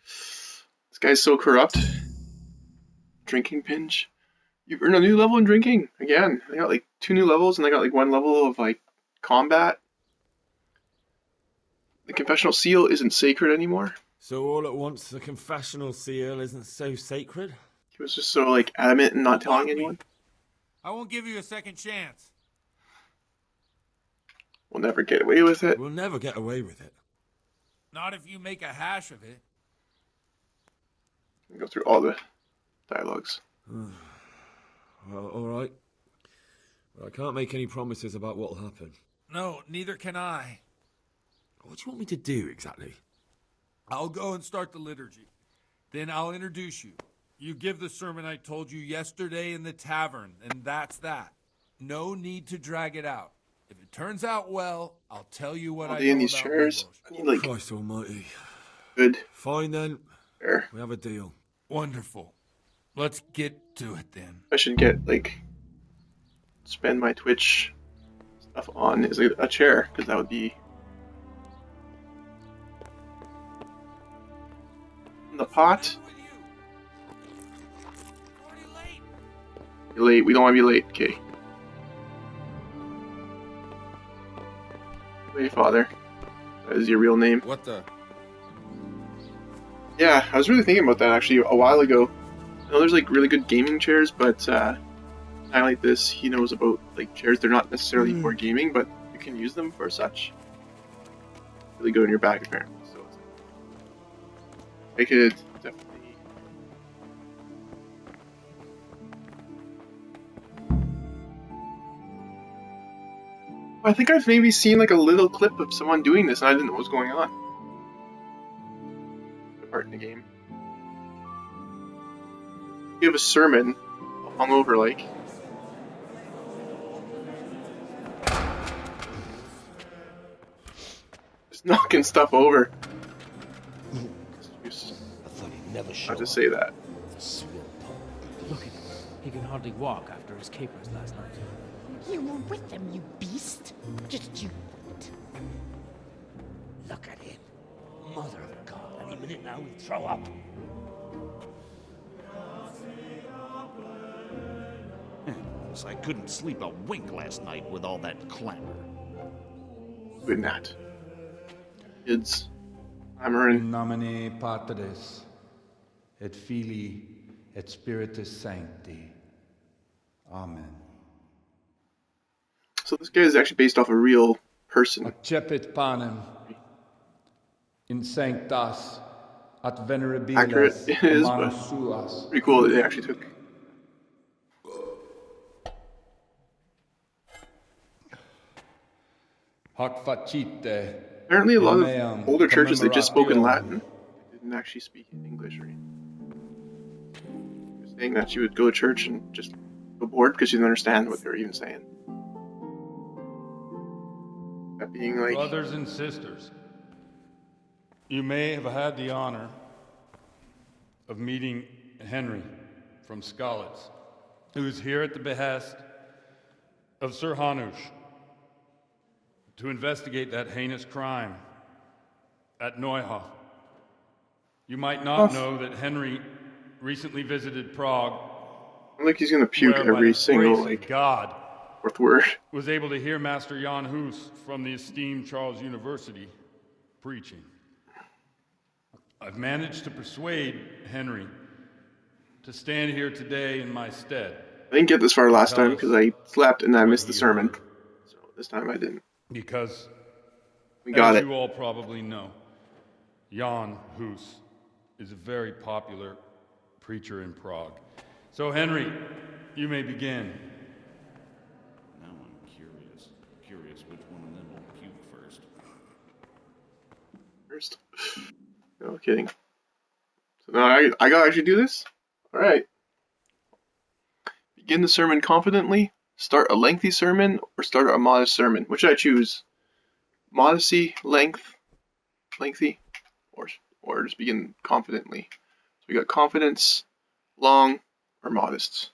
This guy's so corrupt. Drinking binge. You've earned a new level in drinking. Again, I got like 2 new levels and I got like 1 level of like combat. The confessional seal isn't sacred anymore. So all at once the confessional seal isn't so sacred? He was just so like adamant and not telling anyone. I won't give you a second chance. We'll never get away with it. We'll never get away with it. Not if you make a hash of it. Go through all the dialogues. Well, all right. Well, I can't make any promises about what'll happen. No, neither can I. What do you want me to do exactly? I'll go and start the liturgy. Then I'll introduce you. You give the sermon I told you yesterday in the tavern, and that's that. No need to drag it out. If it turns out well, I'll tell you what Are I they know in these about chairs? Lubosh. I need like Christ almighty. good Fine then. air. We have a deal. Wonderful. Let's get to it then. I should get like spend my Twitch stuff on is a chair because that would be in the pot. You're late. We don't want to be late. Okay. Hey, Father. That is your real name. What the? Yeah, I was really thinking about that actually a while ago. I know there's like really good gaming chairs, but kind of like this, he knows about like chairs. They're not necessarily for gaming, but you can use them for such. Really good in your bag apparently. So it's like, I could definitely. I think I've maybe seen like a little clip of someone doing this, and I didn't know what was going on. Part in the game. You have a sermon hung over like just knocking stuff over. I thought he'd never show Not to up. say that. The swill punk. Look at him. He can hardly walk after his capers last night. You were with them, you beast. Just you wait. Look at him. Mother of God. Any minute now he'll throw up. I couldn't sleep a wink last night with all that clamor. Good night. Kids clamoring. In nomine Patris, et Filii, et Spiritus Sancti. Amen. So this guy is actually based off a real person. Accepit panem in sanctas at Accurate venerabilis it is, but manus suas. pretty cool that they actually took. Hoc facite. Apparently, a lot meam of older churches they just spoke in commemoratio. Latin. They didn't actually speak in English or anything. She was saying that she would go to church and just go bored because she didn't understand what they were even saying. That being like, Brothers and sisters, you may have had the honor of meeting Henry from Skalitz, who is here at the behest of Sir Hanush to investigate that heinous crime at Neuhof. You might not know that Henry recently visited Prague, like he's gonna puke where, by every the single grace of like God, fourth word. was able to hear Master Jan Hus from the esteemed Charles University preaching. I've managed to persuade Henry to stand here today in my stead. I didn't get this far last time because I slept and I missed the sermon. So this time I didn't. Because, We got as it. you all probably know, Jan Hus is a very popular preacher in Prague. So, Henry, you may begin. Now I'm curious which one of them will puke first. First. No kidding. So now I gotta actually do this? Alright. Begin the sermon confidently, start a lengthy sermon, or start a modest sermon. Which should I choose? Modesty, lengthy, or just begin confidently. So we got confidence, long, or modest.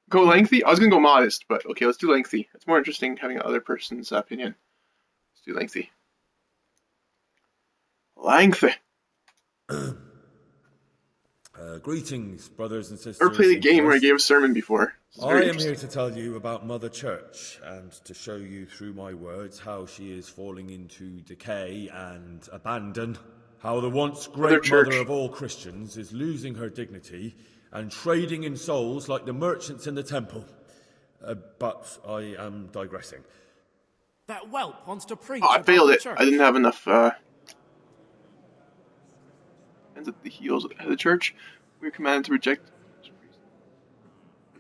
Go lengthy? I was gonna go modest, but okay, let's do lengthy. It's more interesting having another person's opinion. Let's do lengthy. Lengthy. Greetings, brothers and sisters. Never played a in game where I Christ. gave a sermon before. It's I very am interesting. here to tell you about Mother Church and to show you through my words how she is falling into decay and abandon. How the once great Church. mother of all Christians is losing her dignity and trading in souls like the merchants in the temple. But I am digressing. That whelp wants to preach. Oh, I about failed the it. church. I didn't have enough hands at the heels of the church. We were commanded to reject.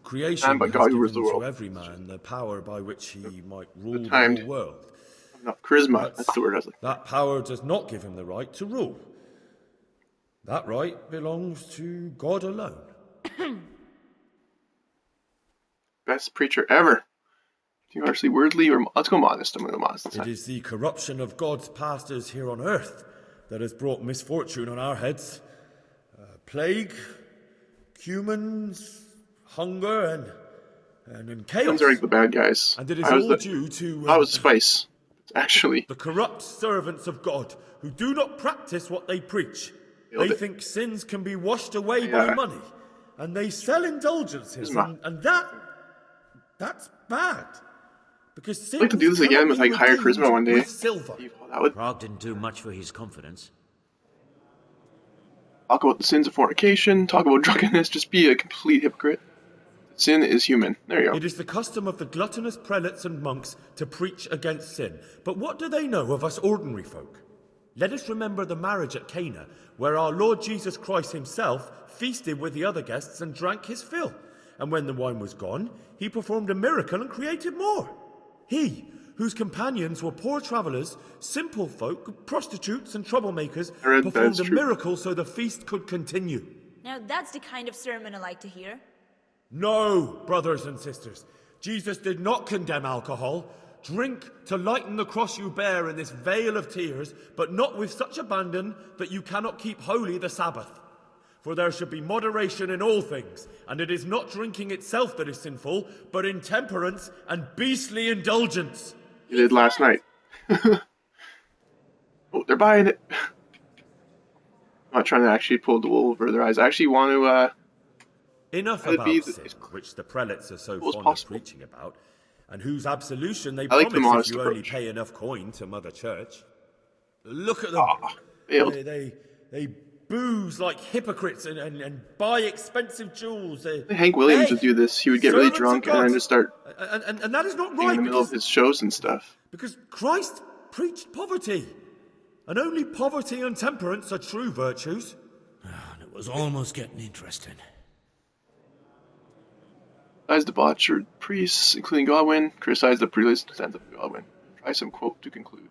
Creation And by has God who given rules the world. to every man the power by which he might rule the timed. whole world. Enough charisma. But That's the word I was looking that power does not give him the right to rule. That right belongs to God alone. Best preacher ever. Do you actually wordly or let's go modest? I'm gonna go modest this It time. is the corruption of God's pastors here on earth that has brought misfortune on our heads. Plague, humans, hunger, and chaos. Humans are like the bad guys. And it is I was all the, due to I was spice. It's actually the corrupt servants of God who do not practice what they preach. Nailed They it. think sins can be washed away by Yeah. money. And they sell indulgences. Charisma. And that's bad. Because sins I'd like to do this cannot again with be like higher redeemed charisma one day. with silver. That would Prague didn't do much for his confidence. talk about the sins of fornication, talk about drunkenness, just be a complete hypocrite. Sin is human. There you go. It is the custom of the gluttonous prelates and monks to preach against sin. But what do they know of us ordinary folk? Let us remember the marriage at Cana, where our Lord Jesus Christ himself feasted with the other guests and drank his fill. And when the wine was gone, he performed a miracle and created more. He, whose companions were poor travellers, simple folk, prostitutes and troublemakers, I read performed that's a true. miracle so the feast could continue. Now that's the kind of sermon I like to hear. No, brothers and sisters. Jesus did not condemn alcohol, Drink to lighten the cross you bear in this vale of tears, but not with such abandon that you cannot keep holy the Sabbath. For there should be moderation in all things, and it is not drinking itself that is sinful, but intemperance and beastly indulgence. You did last night. Oh, they're buying it. I'm not trying to actually pull the wool over their eyes. I actually want to, Enough about sin, which the prelates are so fond of preaching about, and whose absolution they promise if you only pay enough coin to Mother Church. Look at them. They booze like hypocrites and buy expensive jewels. Hank Williams would do this. He would get really drunk and then just start and that is not right in the middle of his shows and stuff. Because Christ preached poverty, and only poverty and temperance are true virtues. And it was almost getting interesting. As debauched priests, including Godwin, criticize the prelates to stand up for Godwin. Try some quote to conclude.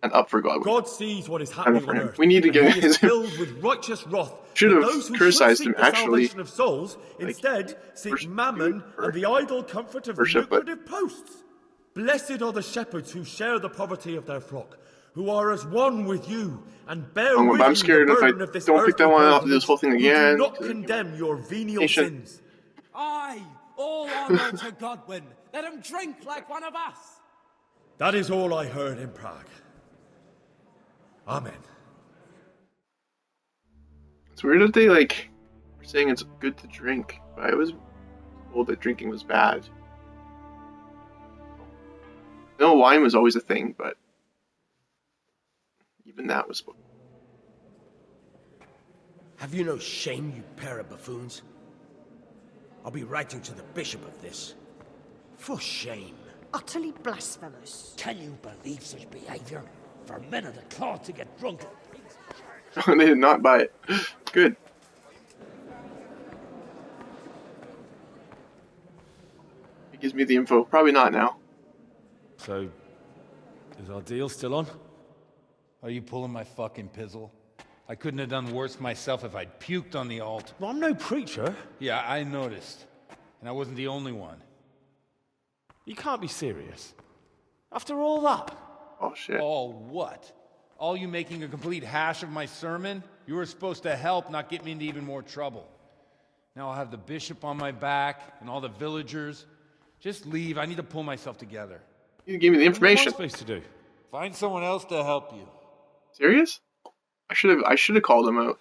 And up for Godwin. God sees what is happening on earth. We need to get his filled with righteous wrath. Should have criticized him actually. Of souls, instead seek mammon and the idle comfort of lucrative posts. Blessed are the shepherds who share the poverty of their flock, who are as one with you and bear with you I'm scared the if I burden of this don't pick that one up, burden, this whole thing again. Do not condemn your venial sins. Aye, all honor to Godwin. Let him drink like one of us. That is all I heard in Prague. Amen. It's weird that they were saying it's good to drink, but I was told that drinking was bad. No, wine was always a thing, but even that was. Have you no shame, you pair of buffoons? I'll be writing to the bishop of this. For shame. Utterly blasphemous. Can you believe such behavior? For men of the cloth to get drunk at pigs' church. They did not buy it. Good. It gives me the info. Probably not now. So, is our deal still on? Are you pulling my fucking pizzle? I couldn't have done worse myself if I'd puked on the altar. Well, I'm no preacher. Yeah, I noticed. And I wasn't the only one. You can't be serious. After all that. Oh, shit. All what? All you making a complete hash of my sermon? You were supposed to help, not get me into even more trouble. Now I'll have the bishop on my back and all the villagers. Just leave. I need to pull myself together. You gave me the information. What am I supposed to do? Find someone else to help you. Serious? I should have called him out.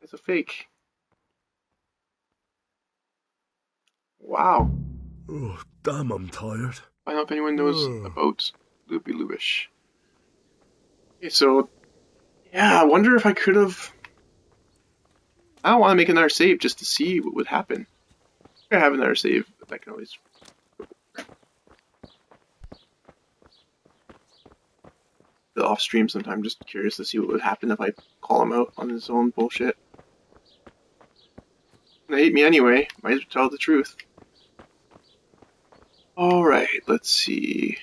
It's a fake. Wow. Oh, damn, I'm tired. I don't know if anyone knows about Loopy Looish. Okay, so yeah, I wonder if I could have. I don't want to make another save just to see what would happen. If I have another save, I can always. Off stream sometime, just curious to see what would happen if I call him out on his own bullshit. They hate me anyway, might as well tell the truth. Alright, let's see.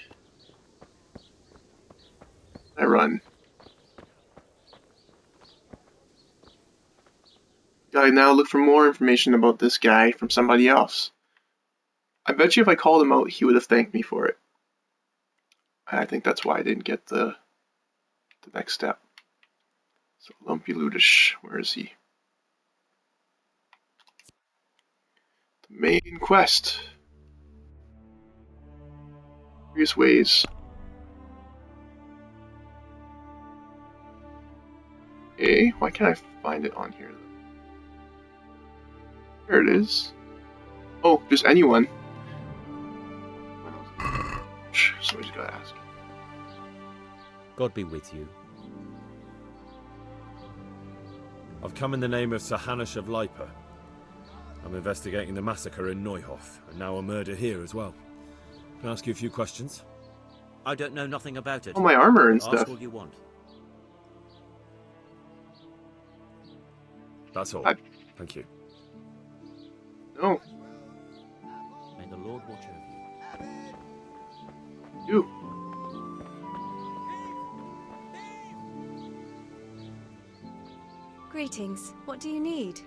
I run. Gotta now look for more information about this guy from somebody else. I bet you if I called him out, he would have thanked me for it. I think that's why I didn't get the next step. So Lumpy Ludish, where is he? The main quest. Various ways. Okay, why can't I find it on here? There it is. Oh, just anyone. Somebody's gotta ask. God be with you. I've come in the name of Sir Hanush of Lipa. I'm investigating the massacre in Neuhof, and now a murder here as well. Can I ask you a few questions? I don't know nothing about it. Oh, my armor and Ask stuff. all you want. That's all. Thank you. No. May the Lord watch over you. You. Greetings. What do you need?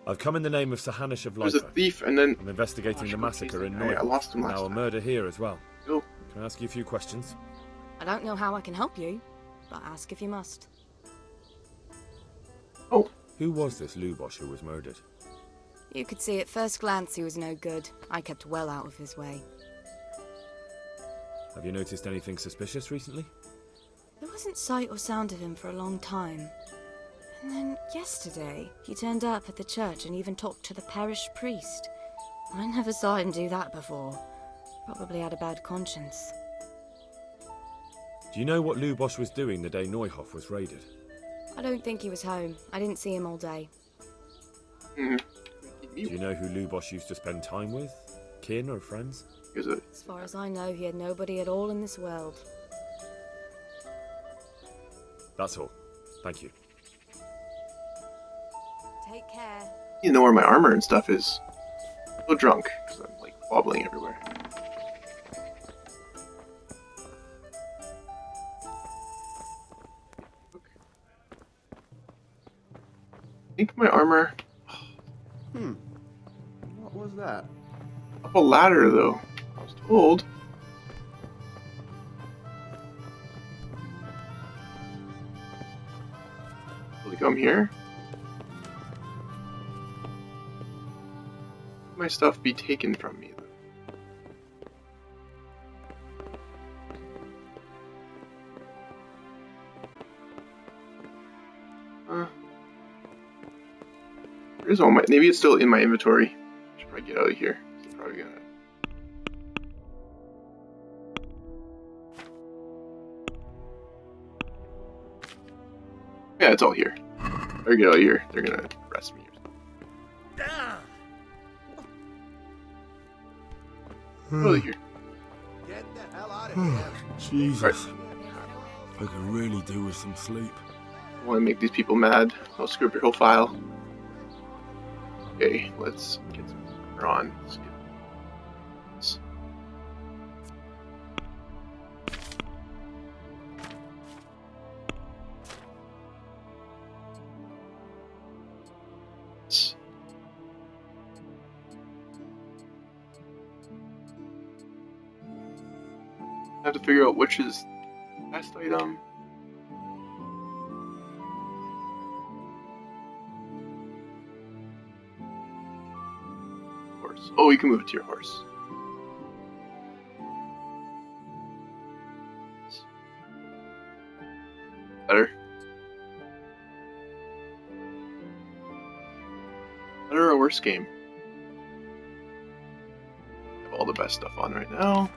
I've come in the name of Sir Hanish of He was a Lipa. thief, and then I'm investigating the massacre in Neuhof. I lost him last now a murder here as well. Oh. Can I ask you a few questions? I don't know how I can help you, but ask if you must. Oh. Who was this Lubosh who was murdered? You could see at first glance he was no good. I kept well out of his way. Have you noticed anything suspicious recently? There wasn't sight or sound of him for a long time. And then yesterday, he turned up at the church and even talked to the parish priest. I never saw him do that before. Probably had a bad conscience. Do you know what Lubosh was doing the day Neuhof was raided? I don't think he was home. I didn't see him all day. Mm-hmm. Do you know who Lubosh used to spend time with? Kin or friends? As far as I know, he had nobody at all in this world. That's all. Thank you. Take care. You know where my armor and stuff is. I'm so drunk, because I'm like wobbling everywhere. I think my armor... What was that? Up a ladder, though. I was told. Will he come here? My stuff be taken from me, though. Where's all my... Maybe it's still in my inventory. I should probably get out of here. It's probably gonna... Yeah, it's all here. Better get out of here. They're gonna arrest me or something. Out of here. Get the hell out of here. Jesus. I could really do with some sleep. I want to make these people mad. I'll screw up your whole file. Okay, let's get some armor on. Let's get this. I have to figure out which is the best item. Horse. Oh, you can move it to your horse. Better. Better or worse game? Have all the best stuff on right now.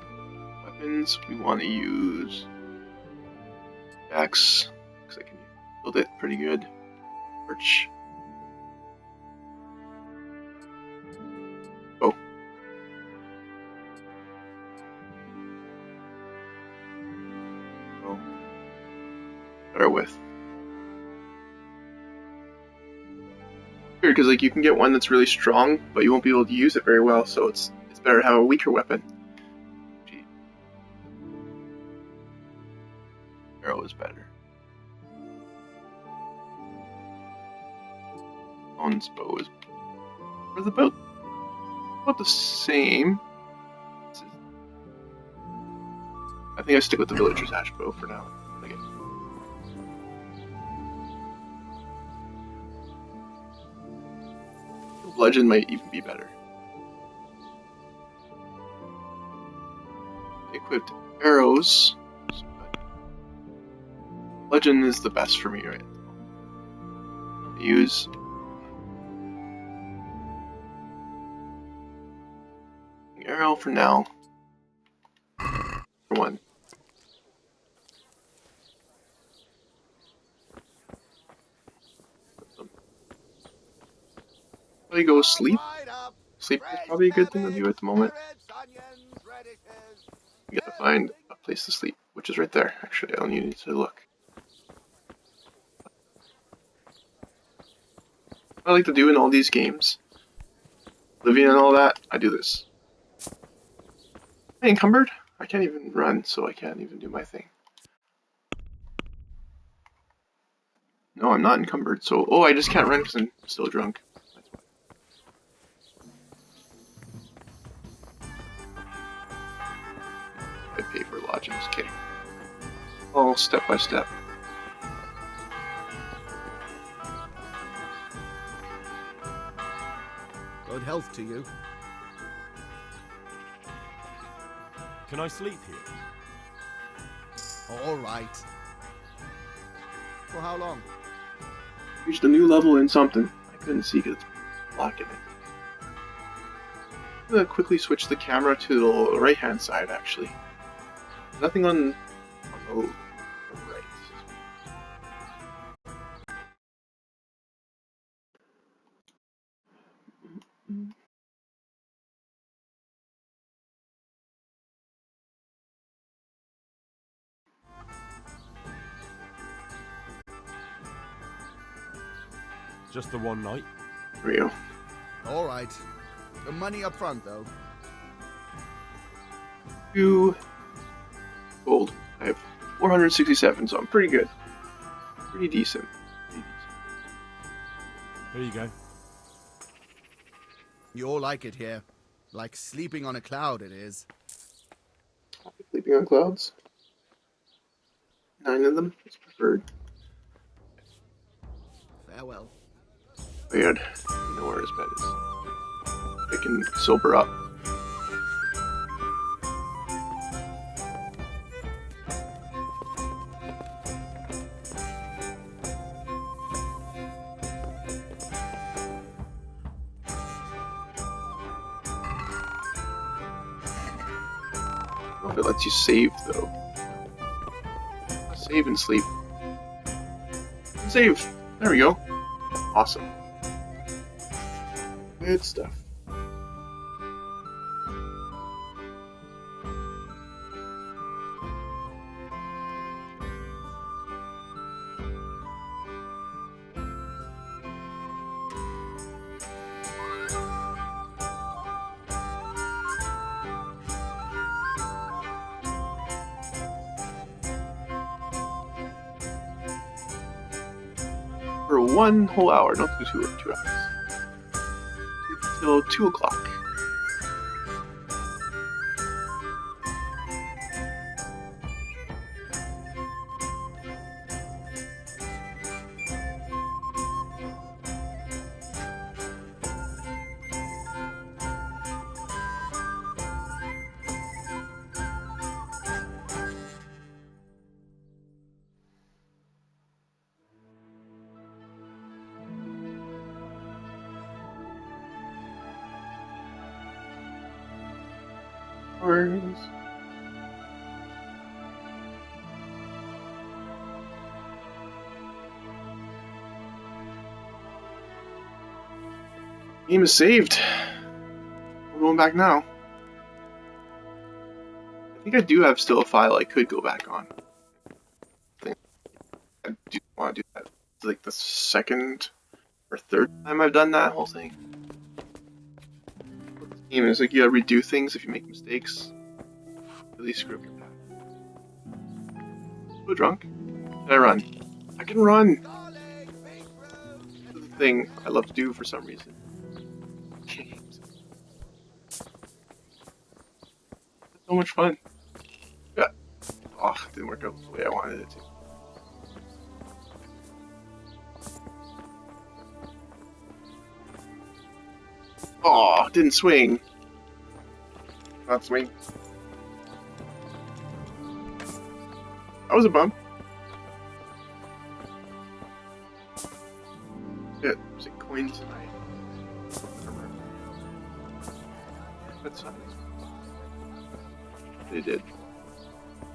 Weapons, we want to use axe, because I can build it pretty good. Arch. Oh. Oh. Better with. Weird, because like you can get one that's really strong, but you won't be able to use it very well, so it's better to have a weaker weapon. Arrow is better. One's bow is about the same. I think I stick with the villager's ash bow for now. I guess. Bludgeon might even be better. Equipped arrows. Legend is the best for me right now. I'll use arrow for now. For one. Probably go sleep. Sleep is probably a good thing to do at the moment. You gotta find a place to sleep, which is right there. Actually, I don't need to look. What I like to do in all these games, living and all that, I do this. Am I encumbered? I can't even run, so I can't even do my thing. No, I'm not encumbered, so... Oh, I just can't run because I'm still drunk. That's why. watching. Just kidding. All step by step. Good health to you. Can I sleep here? All right. For how long? Reached a new level in something. I couldn't see because it's blocking it. I'm gonna quickly switch the camera to the right-hand side, actually. Nothing on the right. Just the one night? There we go. All right. The money up front, though. 2 gold. I have 467, so I'm pretty good. Pretty decent. Here you go. You all like it here. Like sleeping on a cloud, it is. Sleeping on clouds. 9 of them is preferred. Farewell. Weird. You know where his bed is. I can sober up. I don't know if it lets you save though. Save and sleep. Save! There we go. Awesome. Good stuff. For 1 whole hour, not 2 hours. Till 2 o'clock. Hours. Game is saved. We're going back now. I think I do have still a file I could go back on. I do want to do that. It's like the second or third time I've done that whole thing. The game is like you gotta redo things if you make mistakes. Really screw up your path. So drunk? Can I run? I can run! This is the thing I love to do for some reason. Games. So much fun. Yeah. Oh, it didn't work out the way I wanted it to. Oh, didn't swing. Not swing. That was a bump. Yeah, there's like coins in my armor. That's nice. They did.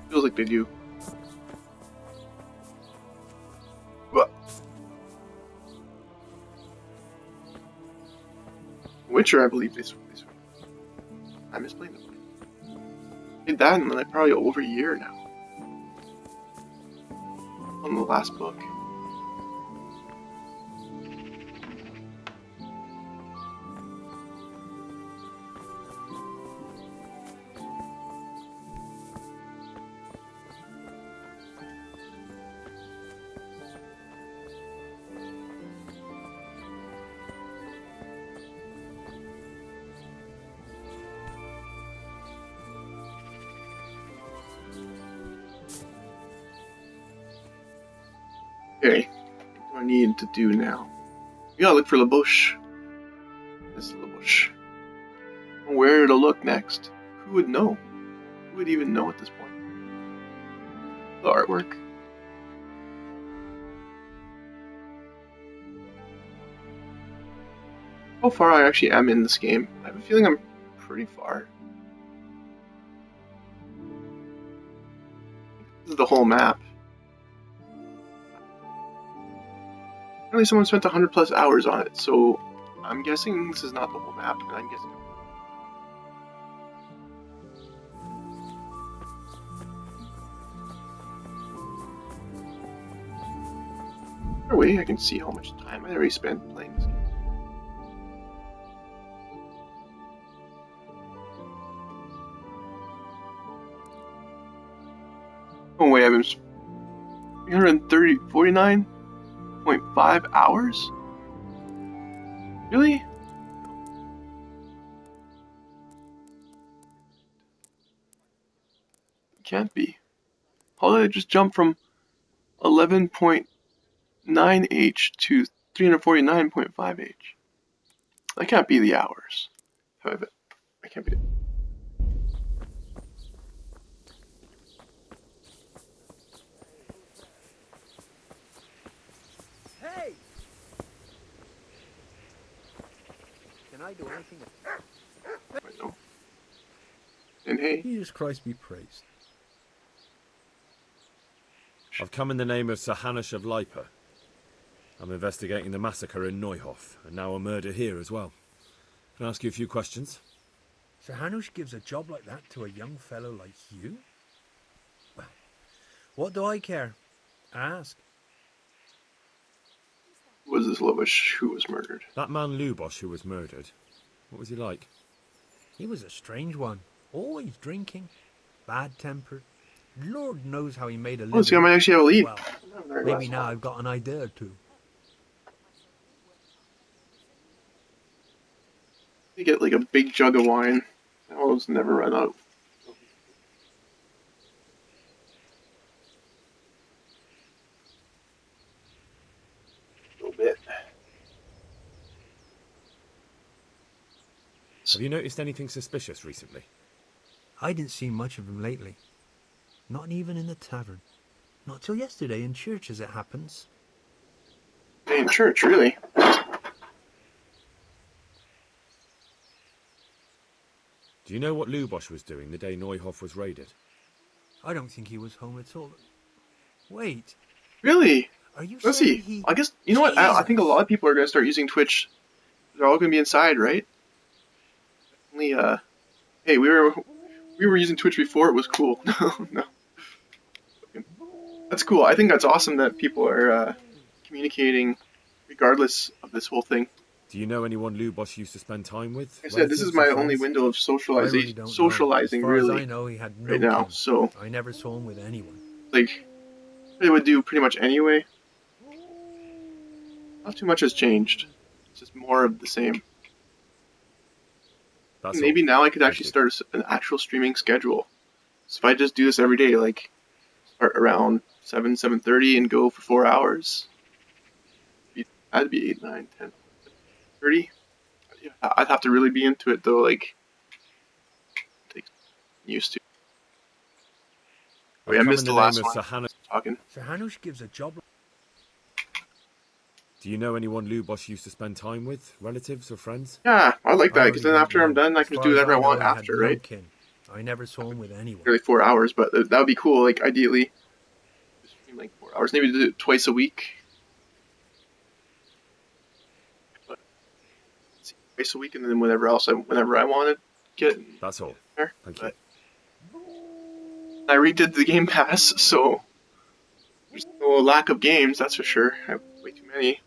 Feels like they do. But Witcher, I believe they swing. I misplayed them. I did that, and then I probably over a year now. On the last book. Okay, what do I need to do now? We gotta look for LaBouche. This is LaBouche. Where to look next? Who would know? Who would even know at this point? The artwork. How far I actually am in this game? I have a feeling I'm pretty far. This is the whole map. Apparently someone spent 100+ hours on it, so I'm guessing this is not the whole map, but I'm guessing. Either way, I can see how much time I already spent playing this game. Oh wait, I've been 349.5 hours? Really? It can't be. How did I just jump from 11.9H to 349.5H? That can't be the hours. However, that can't be it. Hey! Can I do anything? I know. And hey. Jesus Christ be praised. I've come in the name of Sir Hanush of Lipa. I'm investigating the massacre in Neuhof, and now a murder here as well. Can I ask you a few questions? Sir Hanush gives a job like that to a young fellow like you? Well, what do I care? Ask. Was this LaBouche who was murdered? That man Lubosh who was murdered. What was he like? He was a strange one. Always drinking. Bad-tempered. Lord knows how he made a living. Oh, so I might actually have a lead. Well, maybe now I've got an idea or two. You get like a big jug of wine. I almost never run out. A little bit. Have you noticed anything suspicious recently? I didn't see much of him lately. Not even in the tavern. Not till yesterday in church, as it happens. In church, really? Do you know what Lubosh was doing the day Neuhof was raided? I don't think he was home at all. Wait. Really? Are you Let's saying see. I guess, you know what? I think a lot of people are going to start using Twitch. They're all going to be inside, right? Only, hey, we were using Twitch before it was cool. No. That's cool. I think that's awesome that people are communicating regardless of this whole thing. Do you know anyone Lubosh used to spend time with? Like I said, this is my only window of socializing, As really, far as I know, he had no right now. kin. So I never saw him with anyone. like, they would do pretty much anyway. Not too much has changed. It's just more of the same. Maybe now I could actually start an actual streaming schedule. So if I just do this every day, like start around 7:30 and go for 4 hours. That'd be 8, 9, 10, 30. Yeah, I'd have to really be into it though, like take used to. Wait, I missed the last one. Talking. Sir Hanush gives a job. Do you know anyone Lubosh used to spend time with? Relatives or friends? Yeah, I like that, because then after I'm done, I can just do whatever I want after, right? I never saw him with anyone. Really 4 hours, but that would be cool, like, ideally. Just stream like 4 hours. Maybe do it twice a week. But, twice a week, and then whenever I want to get. That's all. Thank you. I redid the Game Pass, so there's no lack of games, that's for sure. I have way too many.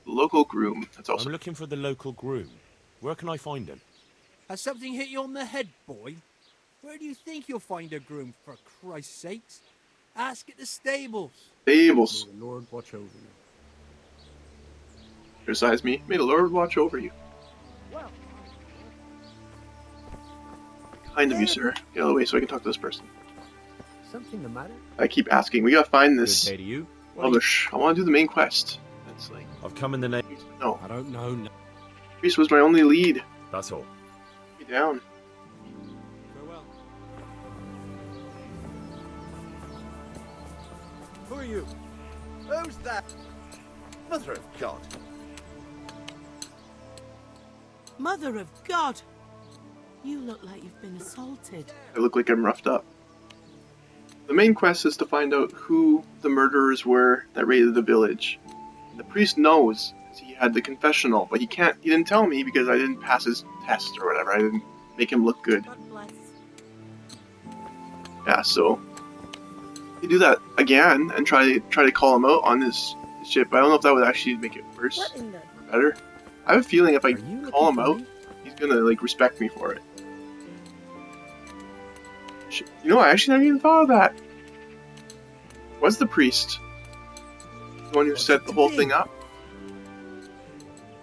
Local groom. That's also. I'm looking for the local groom. Where can I find him? Has something hit you on the head, boy? Where do you think you'll find a groom, for Christ's sakes? Ask at the stables. Stables. May the Lord watch over you. Criticize me. May the Lord watch over you. Kind of you, sir. Get out of the way so I can talk to this person. Something the matter? I keep asking. We gotta find this. Good day to you. Elvish. I want to do the main quest. That's like. I've come in the name. No. I don't know. No. Priest was my only lead. That's all. Get me down. Farewell. Who are you? Who's that? Mother of God. Mother of God! You look like you've been assaulted. I look like I'm roughed up. The main quest is to find out who the murderers were that raided the village. The priest knows, because he had the confessional, but he didn't tell me because I didn't pass his test or whatever. I didn't make him look good. God bless. Yeah, so you do that again and try to call him out on his shit, but I don't know if that would actually make it worse or better. I have a feeling if I call him out, he's gonna like respect me for it. You know, I actually never even thought of that. Was the priest the one who set the whole thing up?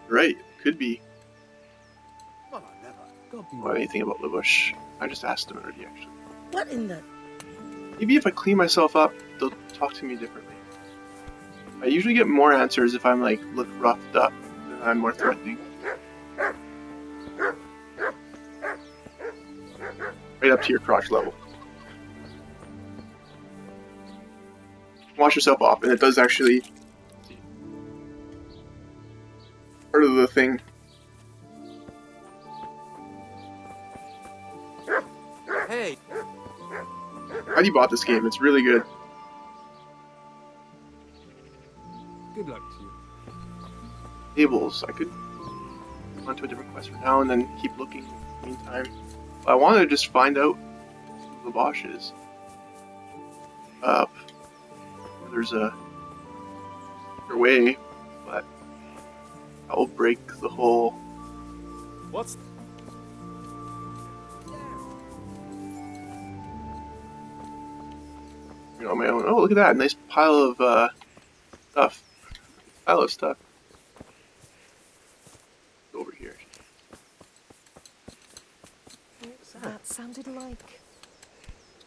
Right, could be. What do you think about Lebush? I just asked him already, actually. What in the... Maybe if I clean myself up, they'll talk to me differently. I usually get more answers if I'm like look roughed up, then I'm more threatening. Right up to your crotch level. Wash yourself off, and it does actually part of the thing. Hey. Glad you bought this game. It's really good. Good luck to you. Tables. I could go on to a different quest for now and then keep looking in the meantime. But I want to just find out who the boss is. There's a way, but I will break the whole. What's? You know, on my own. Oh, look at that! Nice pile of stuff. Over here. That sounded like.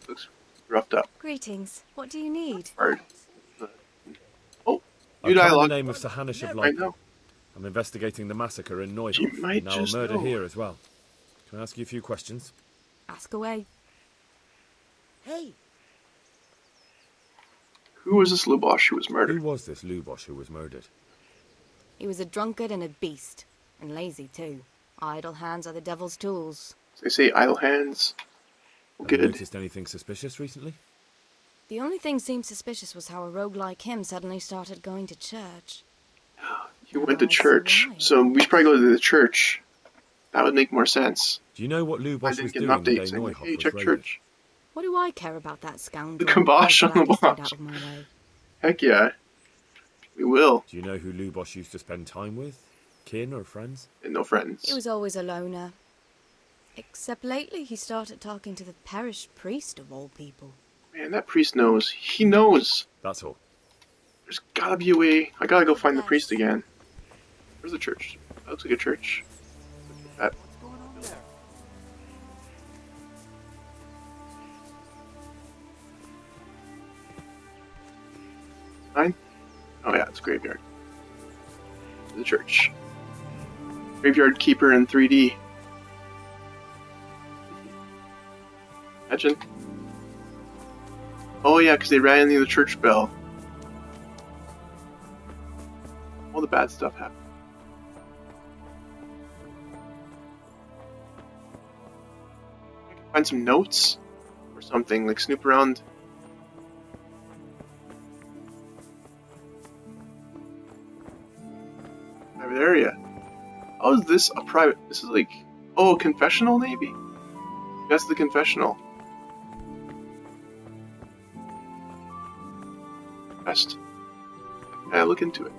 Looks roughed up. Greetings. What do you need? Hard. Oh, I've new come dialogue. in the name of Sir Hanish of I London. know. I'm investigating the massacre in Neuhof. You might now just a murder know. here as well. Can I ask you a few questions? Ask away. Hey. Who was this Lubosh who was murdered? Who was this Lubosh who was murdered? He was a drunkard and a beast. And lazy too. Idle hands are the devil's tools. They say idle hands. Have you Good. noticed anything suspicious recently? The only thing seemed suspicious was how a rogue like him suddenly started going to church. He went to church, so we should probably go to the church. That would make more sense. Do you know what I Lubosh didn't was get an doing the day update saying, Neuhof hey, was check raided? church. What do I care about that scoundrel? The kibosh I'm on the glad he stayed box. out of my way. Heck yeah. We will. Do you know who Lubosh used to spend time with? Kin or friends? And no friends. He was always a loner. Except lately he started talking to the parish priest of all people. Man, that priest knows. He knows. That's all. There's gotta be a way. I gotta go find the priest again. Where's the church? That looks like a church. That. What's going on there? Mine? Oh yeah, it's a graveyard. The church. Graveyard keeper in 3D. Imagine. Oh yeah, because they ran into the church bell. All the bad stuff happened. I can find some notes or something, like snoop around. Private area. How is this a private? This is like, oh, a confessional maybe? That's the confessional. Best. Yeah, look into it.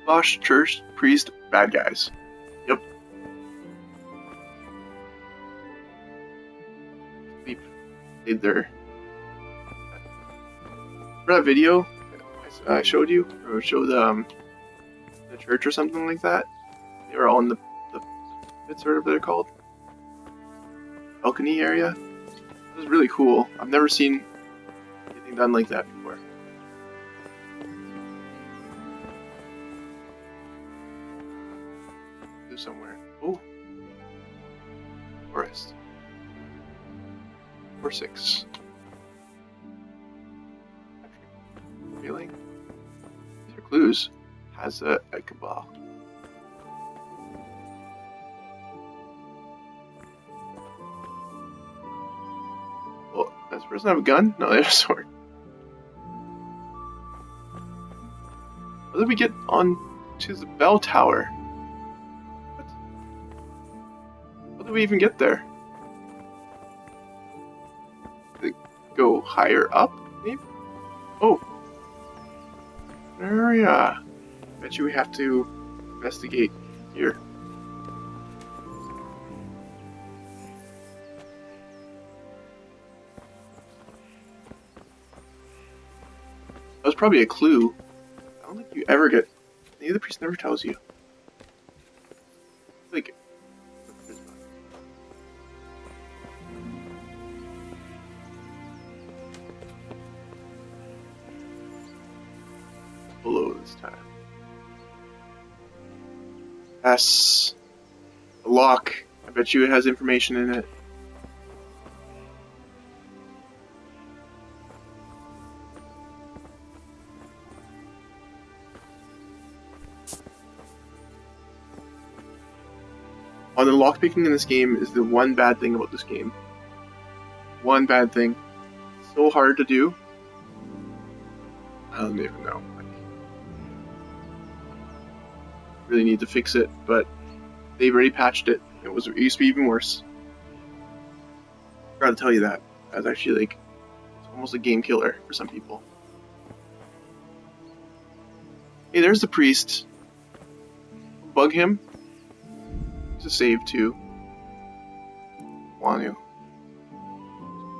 Lost church, priest, bad guys. Yep. Sleep. Did their. For that video I showed you, or showed the church or something like that. They were all in the pits or whatever they're called. balcony area. It was really cool. I've never seen anything done like that before. There's somewhere. Oh, forest. 4-6. Really? These are clues. Has a cabal. Well, does this person have a gun? No, they have a sword. How did we get on to the bell tower? What? How did we even get there? Did it go higher up, maybe? Oh. Area. Bet you we have to investigate here. That was probably a clue. I don't think you ever get. Maybe the priest never tells you. Like. Below this time. Yes. A lock. I bet you it has information in it. On the lockpicking in this game is the one bad thing about this game. One bad thing. So hard to do. I don't even know. Really need to fix it, but they've already patched it. It used to be even worse. Forgot to tell you that. That's actually like it's almost a game killer for some people. Hey, there's the priest. Bug him. To save too. Want to.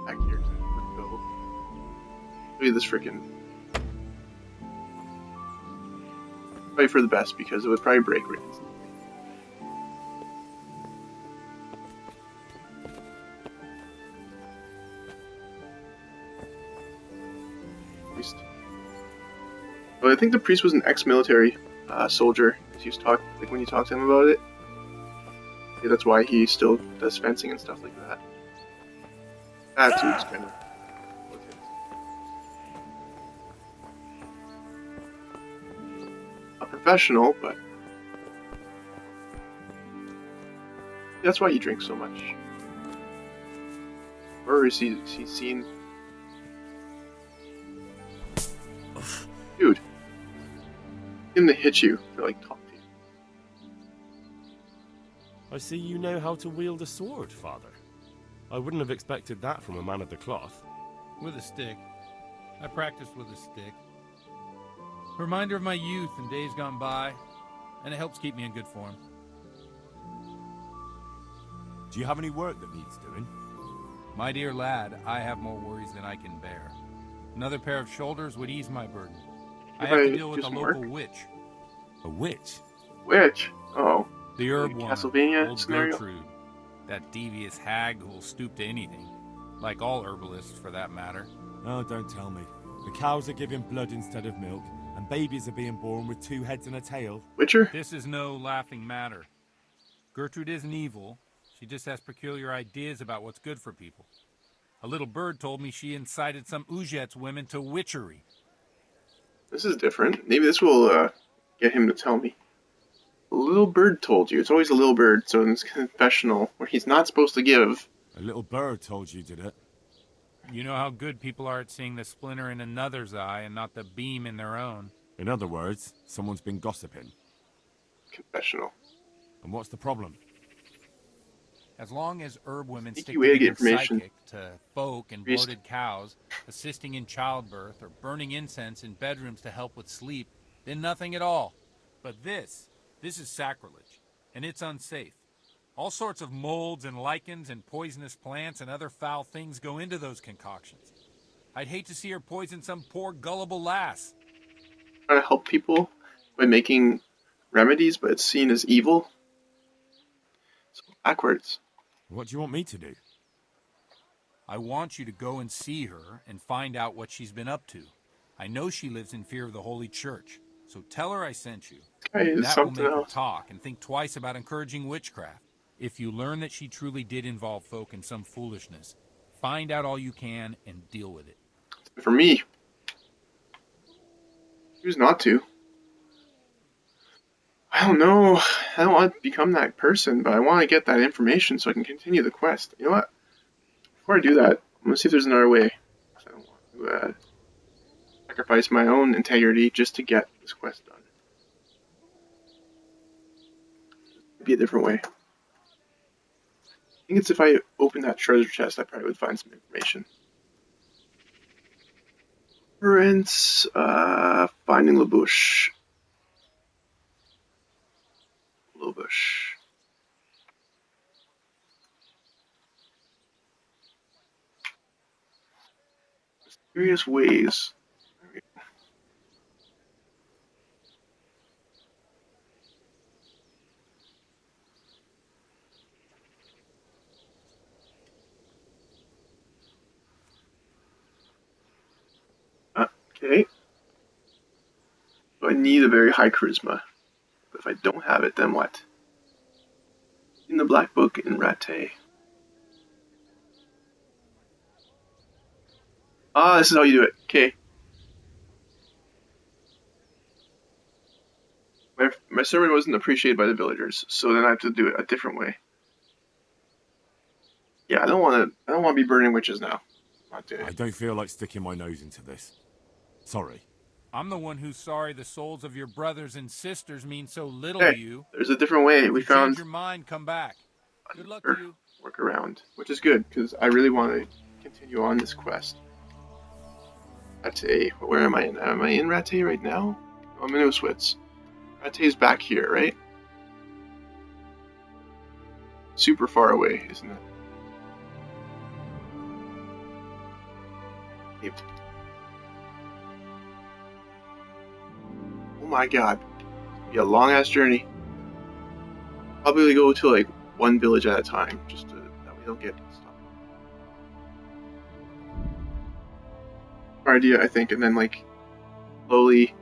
Back here. Let's go. Look at this freaking. Probably for the best because it would probably break right instantly. Priest. Well, I think the priest was an ex-military soldier. As you talk, like when you talk to him about it. Yeah, that's why he still does fencing and stuff like that. Attitude's kind of. A professional, but. That's why he drinks so much. Or is he seen. Dude. Him to hit you to like talk to you. I see you know how to wield a sword, Father. I wouldn't have expected that from a man of the cloth. With a stick. I practiced with a stick. Reminder of my youth and days gone by, and it helps keep me in good form. Do you have any work that needs doing? My dear lad, I have more worries than I can bear. Another pair of shoulders would ease my burden. I have to deal with a local witch. A witch? Witch? Oh. The herb woman, Castlevania old scenario? Gertrude. That devious hag who'll stoop to anything. Like all herbalists, for that matter. Oh, don't tell me. The cows are giving blood instead of milk, and babies are being born with 2 heads and a tail. Witcher? This is no laughing matter. Gertrude isn't evil. She just has peculiar ideas about what's good for people. A little bird told me she incited some Ujet's women to witchery. This is different. Maybe this will get him to tell me. A little bird told you. It's always a little bird, so in this confessional, where he's not supposed to give. A little bird told you, did it? You know how good people are at seeing the splinter in another's eye and not the beam in their own. In other words, someone's been gossiping. Confessional. And what's the problem? As long as herb women stick way to to get being information. psychic to folk and Priest. bloated cows, assisting in childbirth, or burning incense in bedrooms to help with sleep, then nothing at all. But this is sacrilege, and it's unsafe. All sorts of molds and lichens and poisonous plants and other foul things go into those concoctions. I'd hate to see her poison some poor gullible lass. Trying to help people by making remedies, but it's seen as evil. So backwards. What do you want me to do? I want you to go and see her and find out what she's been up to. I know she lives in fear of the Holy Church, so tell her I sent you. Guy is That will something make her else. talk and think twice about encouraging witchcraft. If you learn that she truly did involve folk in some foolishness, find out all you can and deal with it. For me, choose not to. I don't know. I don't want to become that person, but I want to get that information so I can continue the quest. You know what? Before I do that, I'm going to see if there's another way. I don't want to sacrifice my own integrity just to get this quest done. Maybe a different way. I think it's if I open that treasure chest, I probably would find some information. Deliverance, finding LaBouche. LaBouche. Mysterious ways. Okay. So I need a very high charisma. But if I don't have it, then what? In the Black Book in Rattay. Ah, this is how you do it. Okay. My sermon wasn't appreciated by the villagers, so then I have to do it a different way. Yeah, I don't want to be burning witches now. Not doing it. I don't feel like sticking my nose into this. Sorry. I'm the one who's sorry the souls of your brothers and sisters mean so little Hey, to you. there's a different way. We If you found change your mind, come back. Good luck to you. work around, which is good because I really want to continue on this quest. Rattay, where am I in? Am I in Rattay right now? Oh, I'm in Auschwitz. Rattay's back here, right? Super far away, isn't it? Yep. Oh my god. It's be a long ass journey. Probably go to like one village at a time, just to that we don't get stuck. Our idea, I think, and then like slowly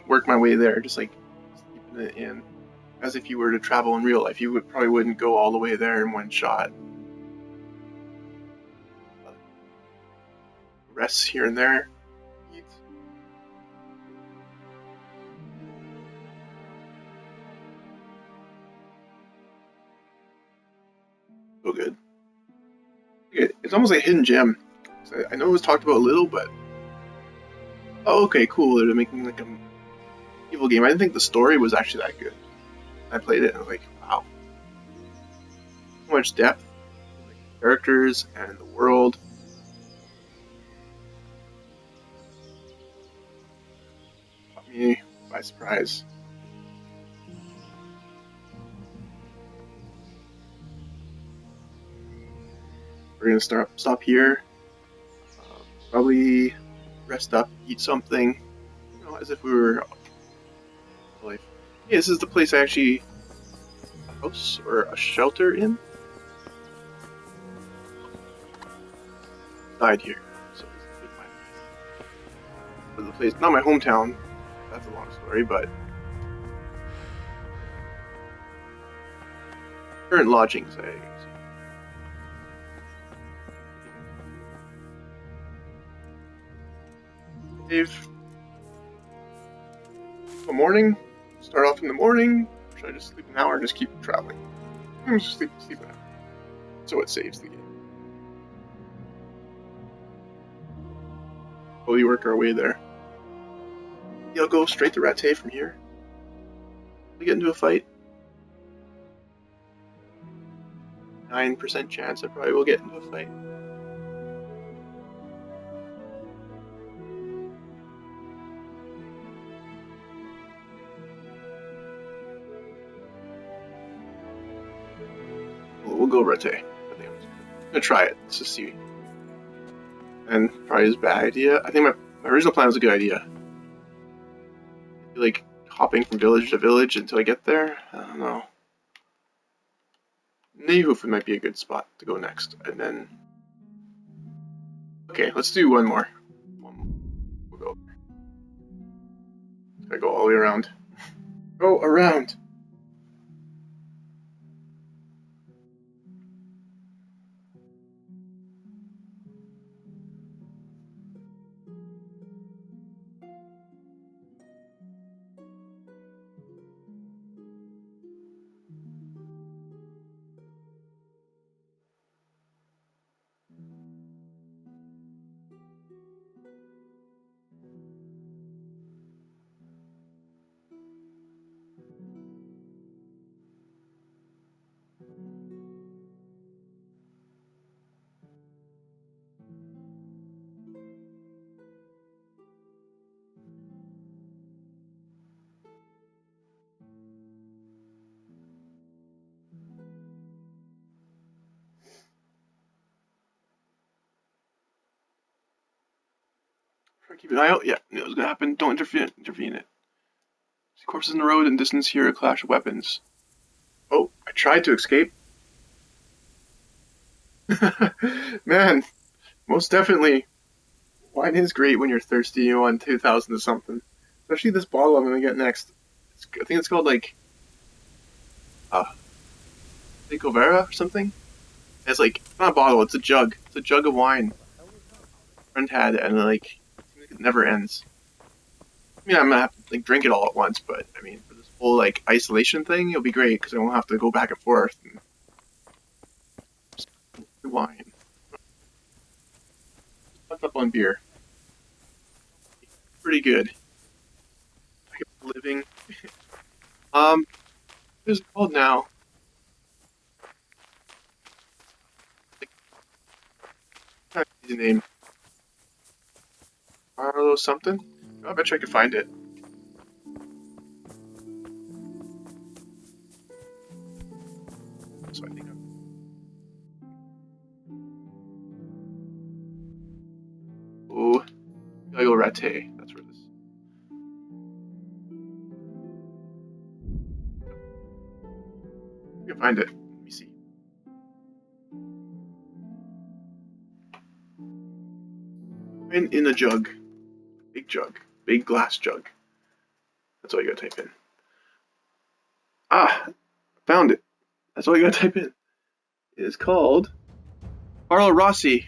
work my way there, just like sleeping it in, as if you were to travel in real life. You probably wouldn't go all the way there in one shot. Rests here and there. Eat. So good. It's almost like a hidden gem. I know it was talked about a little, but oh, okay, cool. They're making like an evil game. I didn't think the story was actually that good. I played it and I was like, wow, so much depth, like characters and the world. Caught me by surprise. We're gonna stop here. Probably rest up, eat something, you know, as if we were like, hey, this is the place I actually a house or a shelter in. Died here, so this is the place, not my hometown. That's a long story, but current lodgings, I guess. Save. The morning. Start off in the morning. Or should I just sleep an hour and just keep traveling? I'm just sleep an hour. So it saves the game. Slowly work our way there. You'll go straight to Rattay from here. We get into a fight. 9% chance I probably will get into a fight. We'll go Rattay. I think I'm gonna try it. Let's just see. And probably is a bad idea. I think my original plan was a good idea. Like hopping from village to village until I get there. I don't know. Nehuf might be a good spot to go next, and then Okay, let's do one more. We'll go. Gotta go all the way around. Go around. Keep an eye out. Yeah, knew it was gonna happen. Don't intervene in it. See corpses in the road and distance here, a clash of weapons. Oh, I tried to escape. Man, most definitely. Wine is great when you're thirsty. You want 2,000 or something. Especially this bottle I'm gonna get next. I think it's called like Licovera or something. It's like not a bottle. It's a jug. It's a jug of wine. My friend had it, and like it never ends. I mean, I'm gonna have to like drink it all at once, but I mean, for this whole like isolation thing, it'll be great because I won't have to go back and forth. And wine. What's up on beer? Pretty good. I get living. What is it called now? I can't see the name. Carlo something? I bet you I could find it. So I think oh, Gallo Ratte. That's where this. I can find it. Let me see. In a jug. Big jug. Big glass jug. That's all you gotta type in. Ah! Found it. That's all you gotta type in. It is called Carlo Rossi.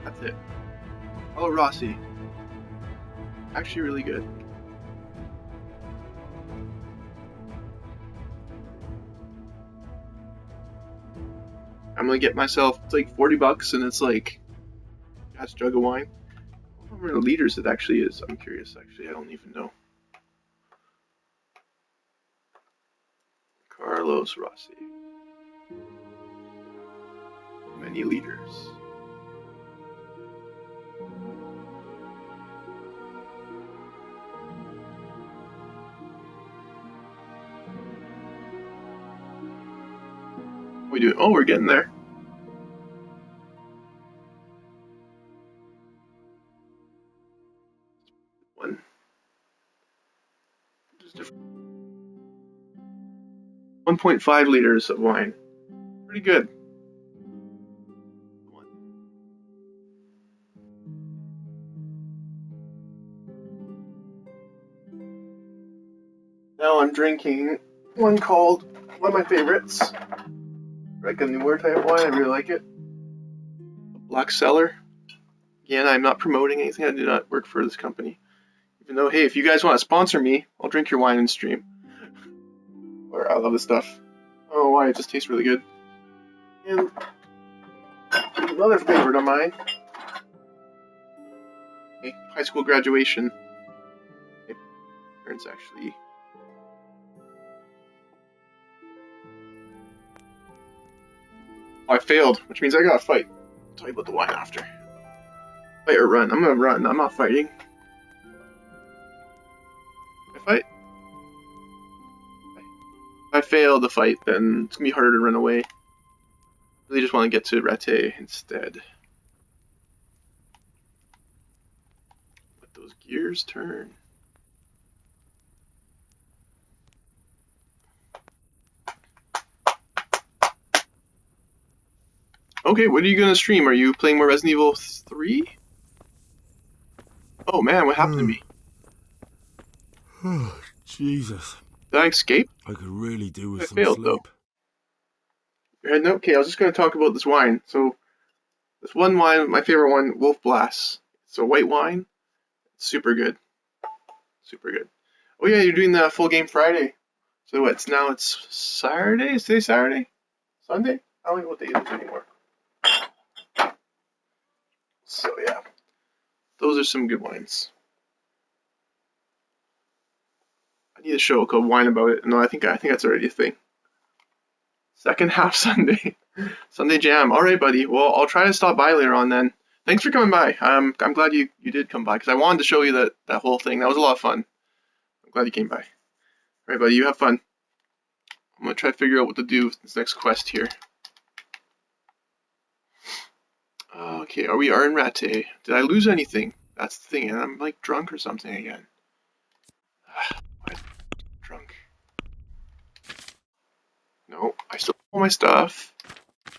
That's it. Carlo Rossi. Actually really good. I'm gonna get myself, it's like 40 bucks and it's like a jug of wine. How many liters it actually is? I'm curious actually, I don't even know. Carlos Rossi. Many liters. What are we doing? Oh, we're getting there. One. Just different. 1.5 liters of wine. Pretty good. Now I'm drinking one called, one of my favorites, like a newer type wine, I really like it. Black Cellar. Again, I'm not promoting anything, I do not work for this company. Even though, hey, if you guys want to sponsor me, I'll drink your wine and stream. Or I love this stuff. I don't know why, it just tastes really good. And another favorite of mine. Okay, high school graduation. My parents actually. Oh, I failed, which means I gotta fight. I'll tell you about the wine after. Fight or run? I'm gonna run, I'm not fighting. If I fail the fight, then it's gonna be harder to run away. I really just want to get to Ratte instead. Let those gears turn. Okay, what are you gonna stream? Are you playing more Resident Evil 3? Oh man, what happened to me? Oh, Jesus. Did I escape? I could really do with I some failed, sleep. though. You're heading out? Okay, I was just going to talk about this wine. So, this one wine, my favorite one, Wolf Blass. It's a white wine. It's super good. Super good. Oh yeah, you're doing the full game Friday. So it's Saturday? Is today Saturday? Sunday? I don't know what day it is anymore. So yeah. Those are some good wines. I need a show called Wine About It. No, I think that's already a thing. Second half Sunday. Sunday jam. Alright, buddy. Well, I'll try to stop by later on then. Thanks for coming by. I'm glad you did come by because I wanted to show you that whole thing. That was a lot of fun. I'm glad you came by. Alright, buddy. You have fun. I'm going to try to figure out what to do with this next quest here. Okay, are we in Rattay? Did I lose anything? That's the thing, and I'm like drunk or something again. Why am I drunk? No, I still have all my stuff. I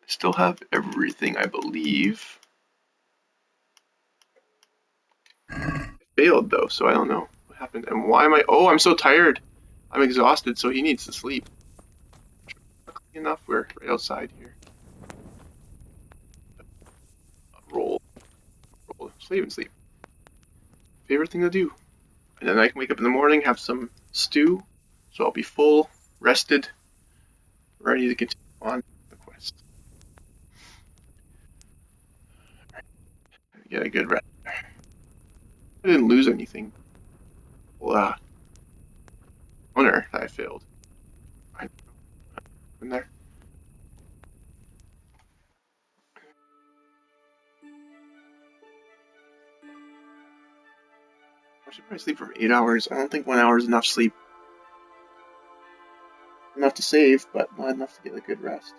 still have everything, I believe. I failed though, so I don't know what happened. And why am I? Oh, I'm so tired. I'm exhausted, so he needs to sleep. Luckily enough, we're right outside here. Roll. Sleep. Favorite thing to do. And then I can wake up in the morning, have some stew, so I'll be full, rested, ready to continue on the quest. Get a good rest. I didn't lose anything. Well, honor that I failed. In there. I should probably sleep for 8 hours. I don't think 1 hour is enough sleep. Enough to save, but not enough to get a good rest.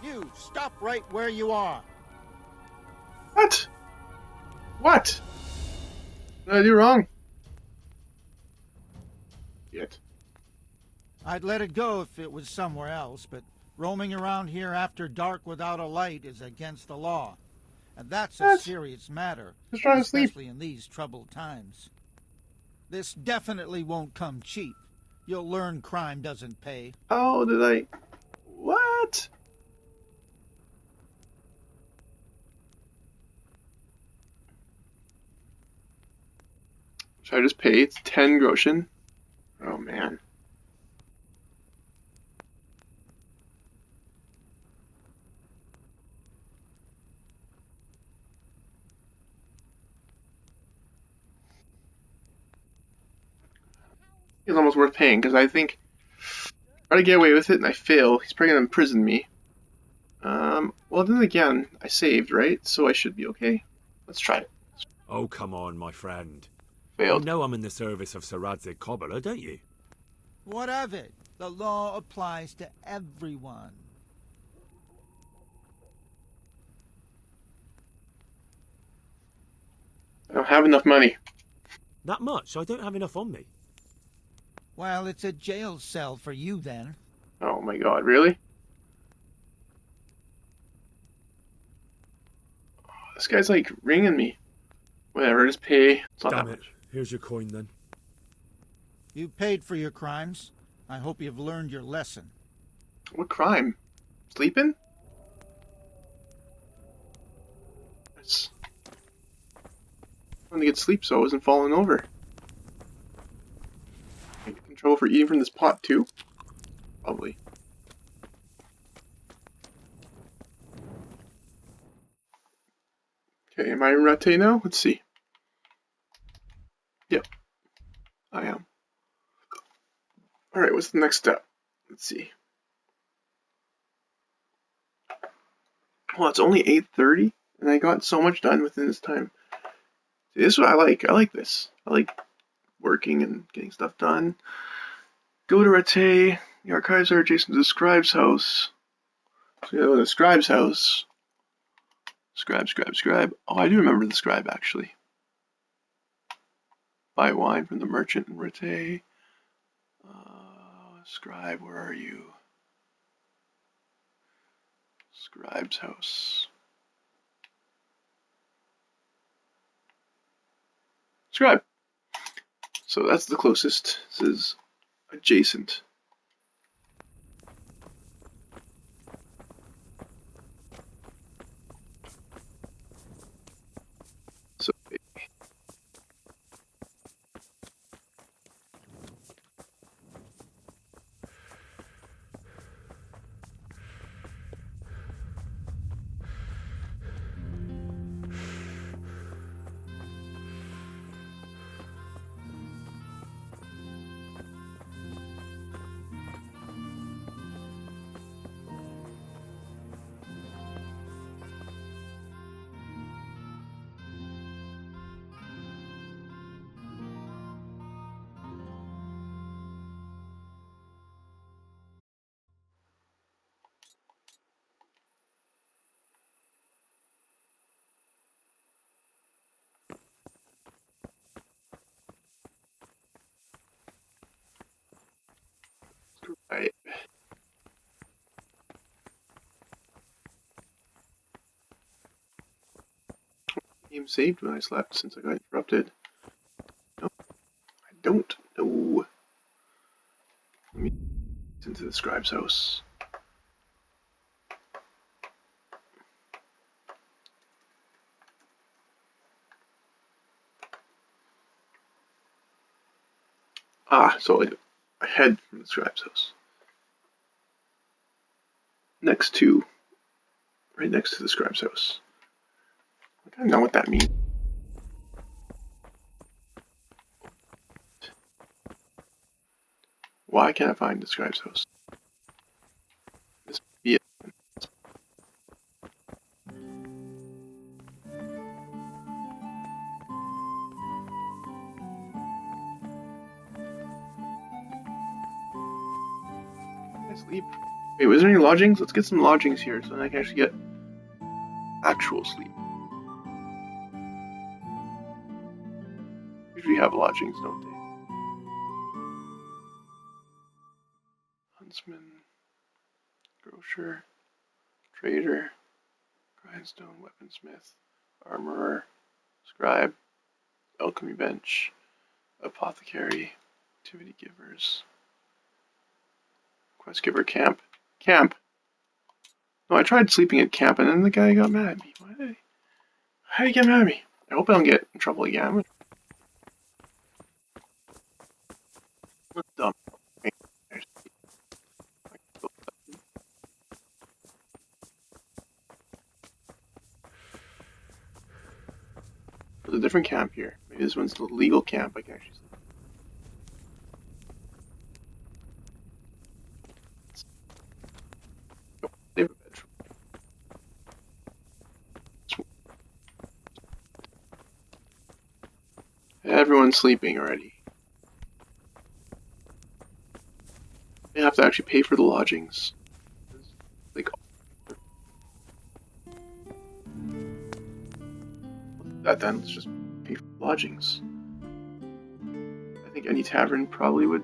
You, stop right where you are. What? What? What did I do wrong? Yet. I'd let it go if it was somewhere else, but roaming around here after dark without a light is against the law. And that's a serious matter, Just trying to sleep. especially in these troubled times. This definitely won't come cheap. You'll learn crime doesn't pay. Oh, did I? What? Should I just pay? It's 10 groschen. Oh man. It's almost worth paying because I think if I try to get away with it and I fail, he's probably gonna imprison me. Well then again, I saved, right? So I should be okay. Let's try it. Oh, come on, my friend. Failed. You know I'm in the service of Sir Radzig Cobbler, don't you? What of it? The law applies to everyone. I don't have enough money. That much? I don't have enough on me. Well, it's a jail cell for you then. Oh my god, really? Oh, this guy's like ringing me. Whatever, just pay. It's not Damn that it. much. Here's your coin then. You paid for your crimes. I hope you've learned your lesson. What crime? Sleeping? That's... I wanted to get sleep so I wasn't falling over. I get in trouble for eating from this pot too? Probably. Okay, am I in Rattay now? Let's see. Yep, I am. Alright, what's the next step? Let's see. Well, it's only 8:30, and I got so much done within this time. See, this is what I like. I like this. I like working and getting stuff done. Go to Rattay. The archives are adjacent to the scribe's house. So you go to the scribe's house. Scribe. Oh, I do remember the scribe, actually. Buy wine from the merchant in Rete. Scribe, where are you? Scribe's house. Scribe. So that's the closest. This is adjacent. So right. Game saved when I slept since I got interrupted. No, I don't know. Let me into the scribe's house. So I head from the scribe's house. Right next to the scribe's house. I don't know what that means. Why can't I find the scribe's house? This be it. Can I sleep? Wait, was there any lodgings? Let's get some lodgings here so then I can actually get actual sleep. Usually have lodgings, don't they? Huntsman, grocer, trader, grindstone, weaponsmith, armorer, scribe, alchemy bench, apothecary, activity givers, quest giver, camp. No, I tried sleeping at camp and then the guy got mad at me. How did he get mad at me? I hope I don't get in trouble again. I'm dumb. There's a different camp here. Maybe this one's the legal camp. I can actually sleep. They have a bed. Everyone's sleeping already. They have to actually pay for the lodgings. Like that, then let's just pay for the lodgings. I think any tavern probably would.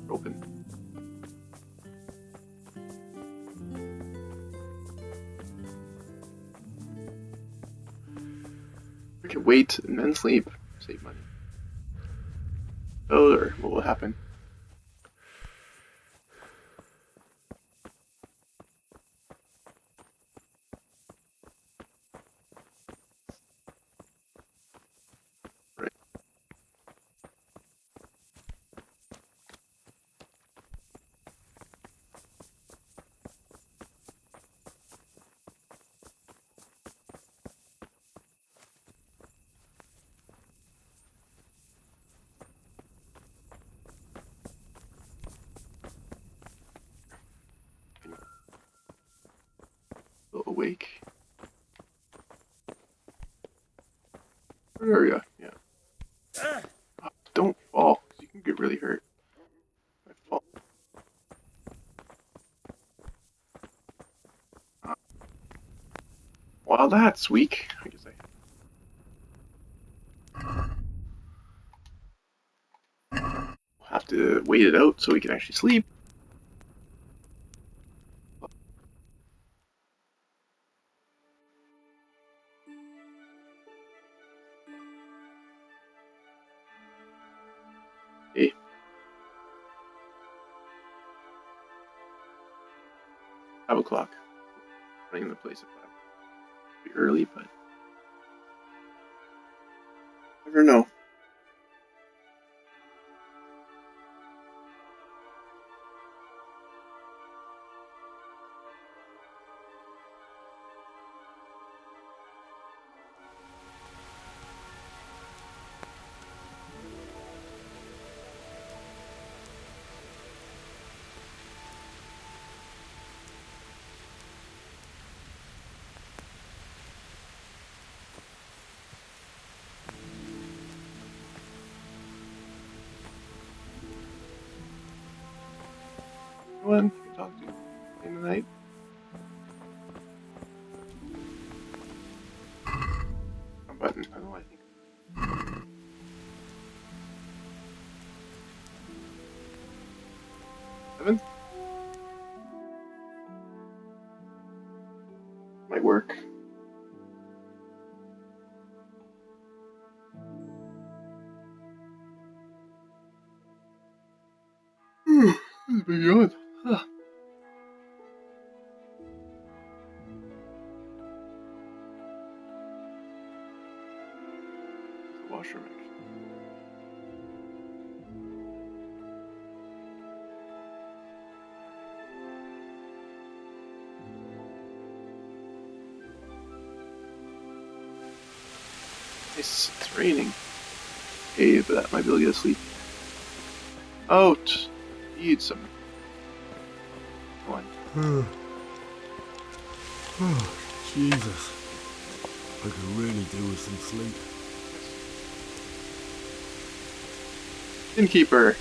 Open. We can wait and then sleep. Save money. Oh, or what will happen? Right. Still awake. Where are you? Yeah. Oh, don't fall, because you can get really hurt. If I fall. Well, that's weak. I guess we'll have to wait it out so we can actually sleep. Hey. 5 o'clock. Running the place at 5. Be early, but never know. Anyone you can talk to in the night? A button. I don't know. I think. Seven? Might work. This is pretty good. Huh. The washroom actually. It's raining. Okay, but that might be able to get asleep. Out! Eat some. One. Oh, Jesus. I could really do with some sleep. Innkeeper.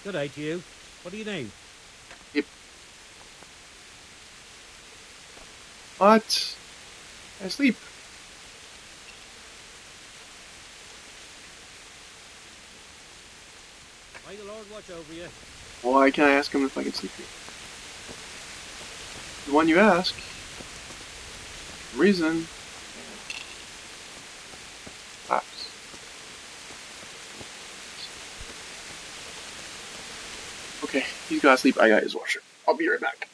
Good day to you. What do you need? Yep. What? I sleep. May the Lord watch over you. Why can't I ask him if I can sleep here? The one you ask. Reason. Lapse. Okay, he's gotta sleep. I got his washer. I'll be right back.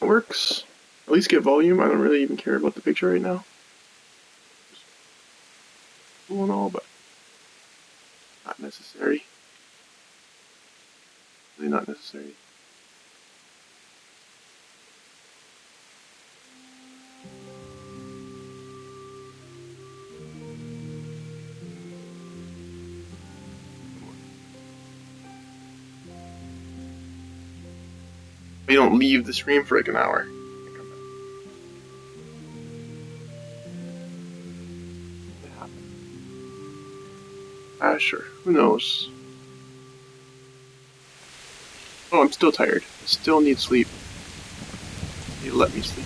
works. At least get volume. I don't really even care about the picture right now. Cool and all, but not necessary. Really not necessary. You don't leave the stream for like an hour. Sure. Who knows? Oh, I'm still tired. I still need sleep. You let me sleep.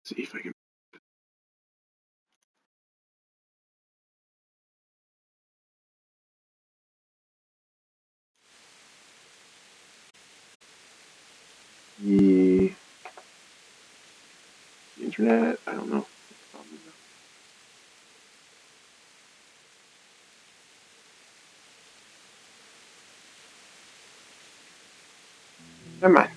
See if I can. The internet. I don't know. Never mind.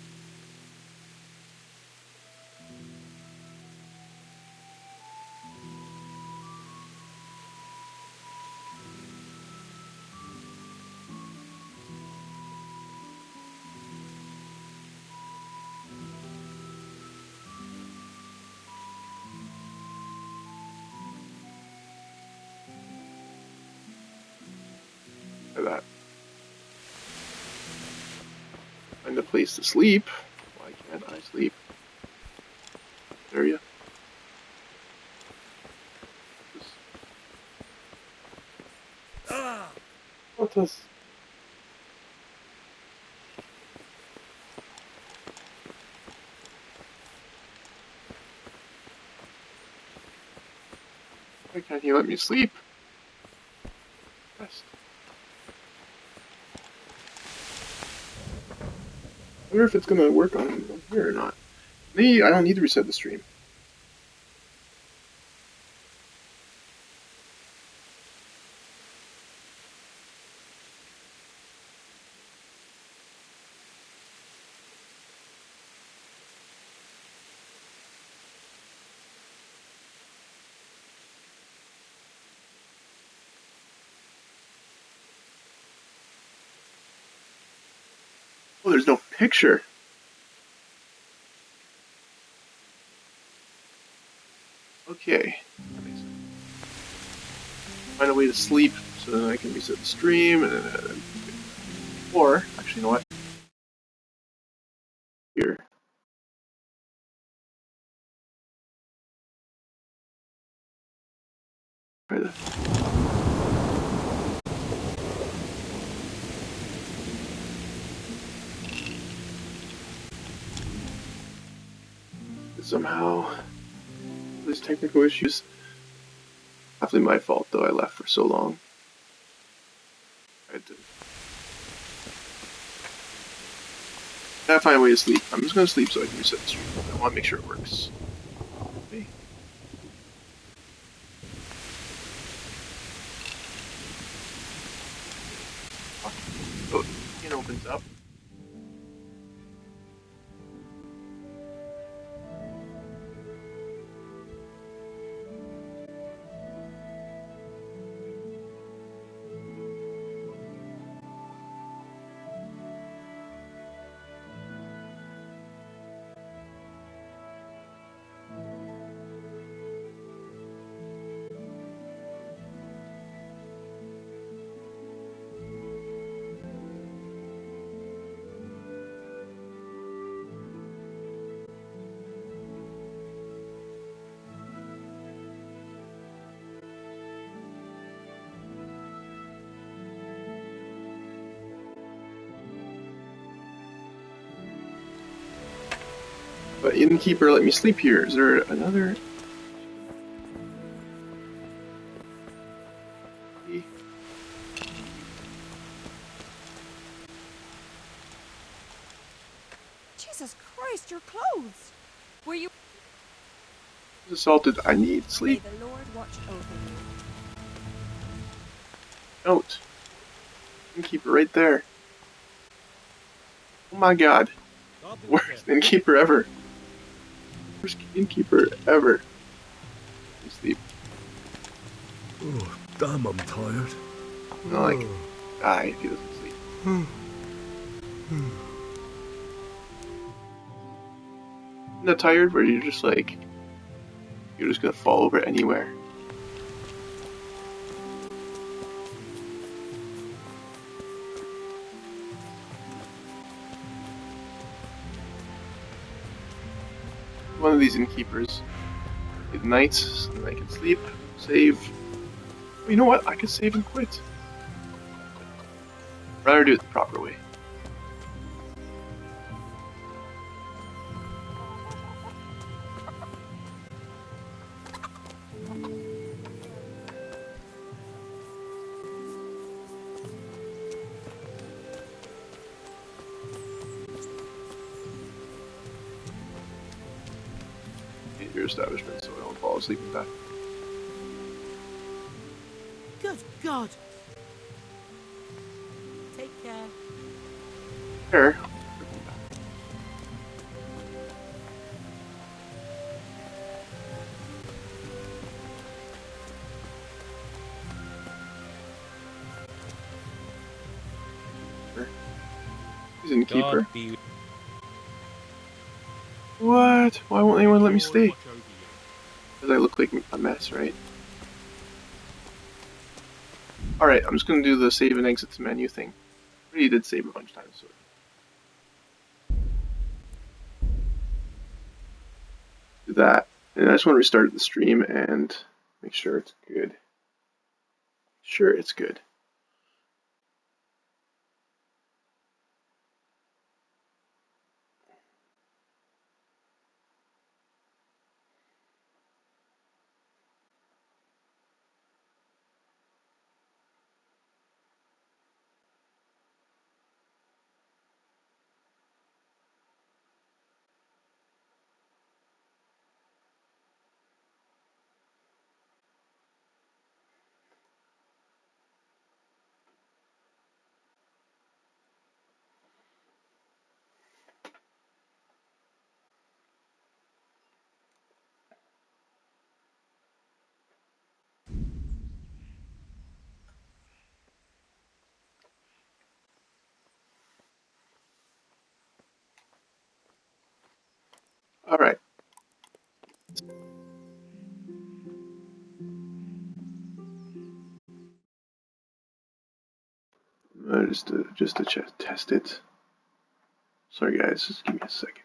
That. Find a place to sleep. Why can't I sleep? There you. What does? Why can't he let me sleep? Rest. I wonder if it's gonna work on here or not. Maybe I don't need to reset the stream. Oh, there's no picture. Okay. That makes sense. Find a way to sleep so then I can reset the stream and then, or actually, you know what? Here. Try that. Somehow, these technical issues. Definitely my fault, though. I left for so long. I had to. I gotta find a way to sleep. I'm just gonna sleep so I can reset the stream. I want to make sure it works. Okay. So it opens up. But innkeeper, let me sleep here. Is there another? Jesus Christ, your clothes! Were you Assaulted? I need sleep. May the Lord watch over you. Note. Innkeeper right there. Oh my god. Worst innkeeper ever. Worst innkeeper ever. Let me sleep. Oh, damn, I'm tired. Not like die if he doesn't sleep. Isn't that tired where you're just like you're just gonna fall over anywhere? One of these innkeepers. Get nights so that I can sleep, save. You know what? I could save and quit. Rather do it the proper way. Your establishment so I don't fall asleep and die. Good God. Take care. Here. He's innkeeper. What? Why won't anyone let me stay? Because I look like a mess, right? Alright, I'm just gonna do the save and exit to menu thing. I already did save a bunch of times, so. Do that. And I just want to restart the stream and make sure it's good. Sure, it's good. Alright. Just to test it. Sorry guys, just give me a second.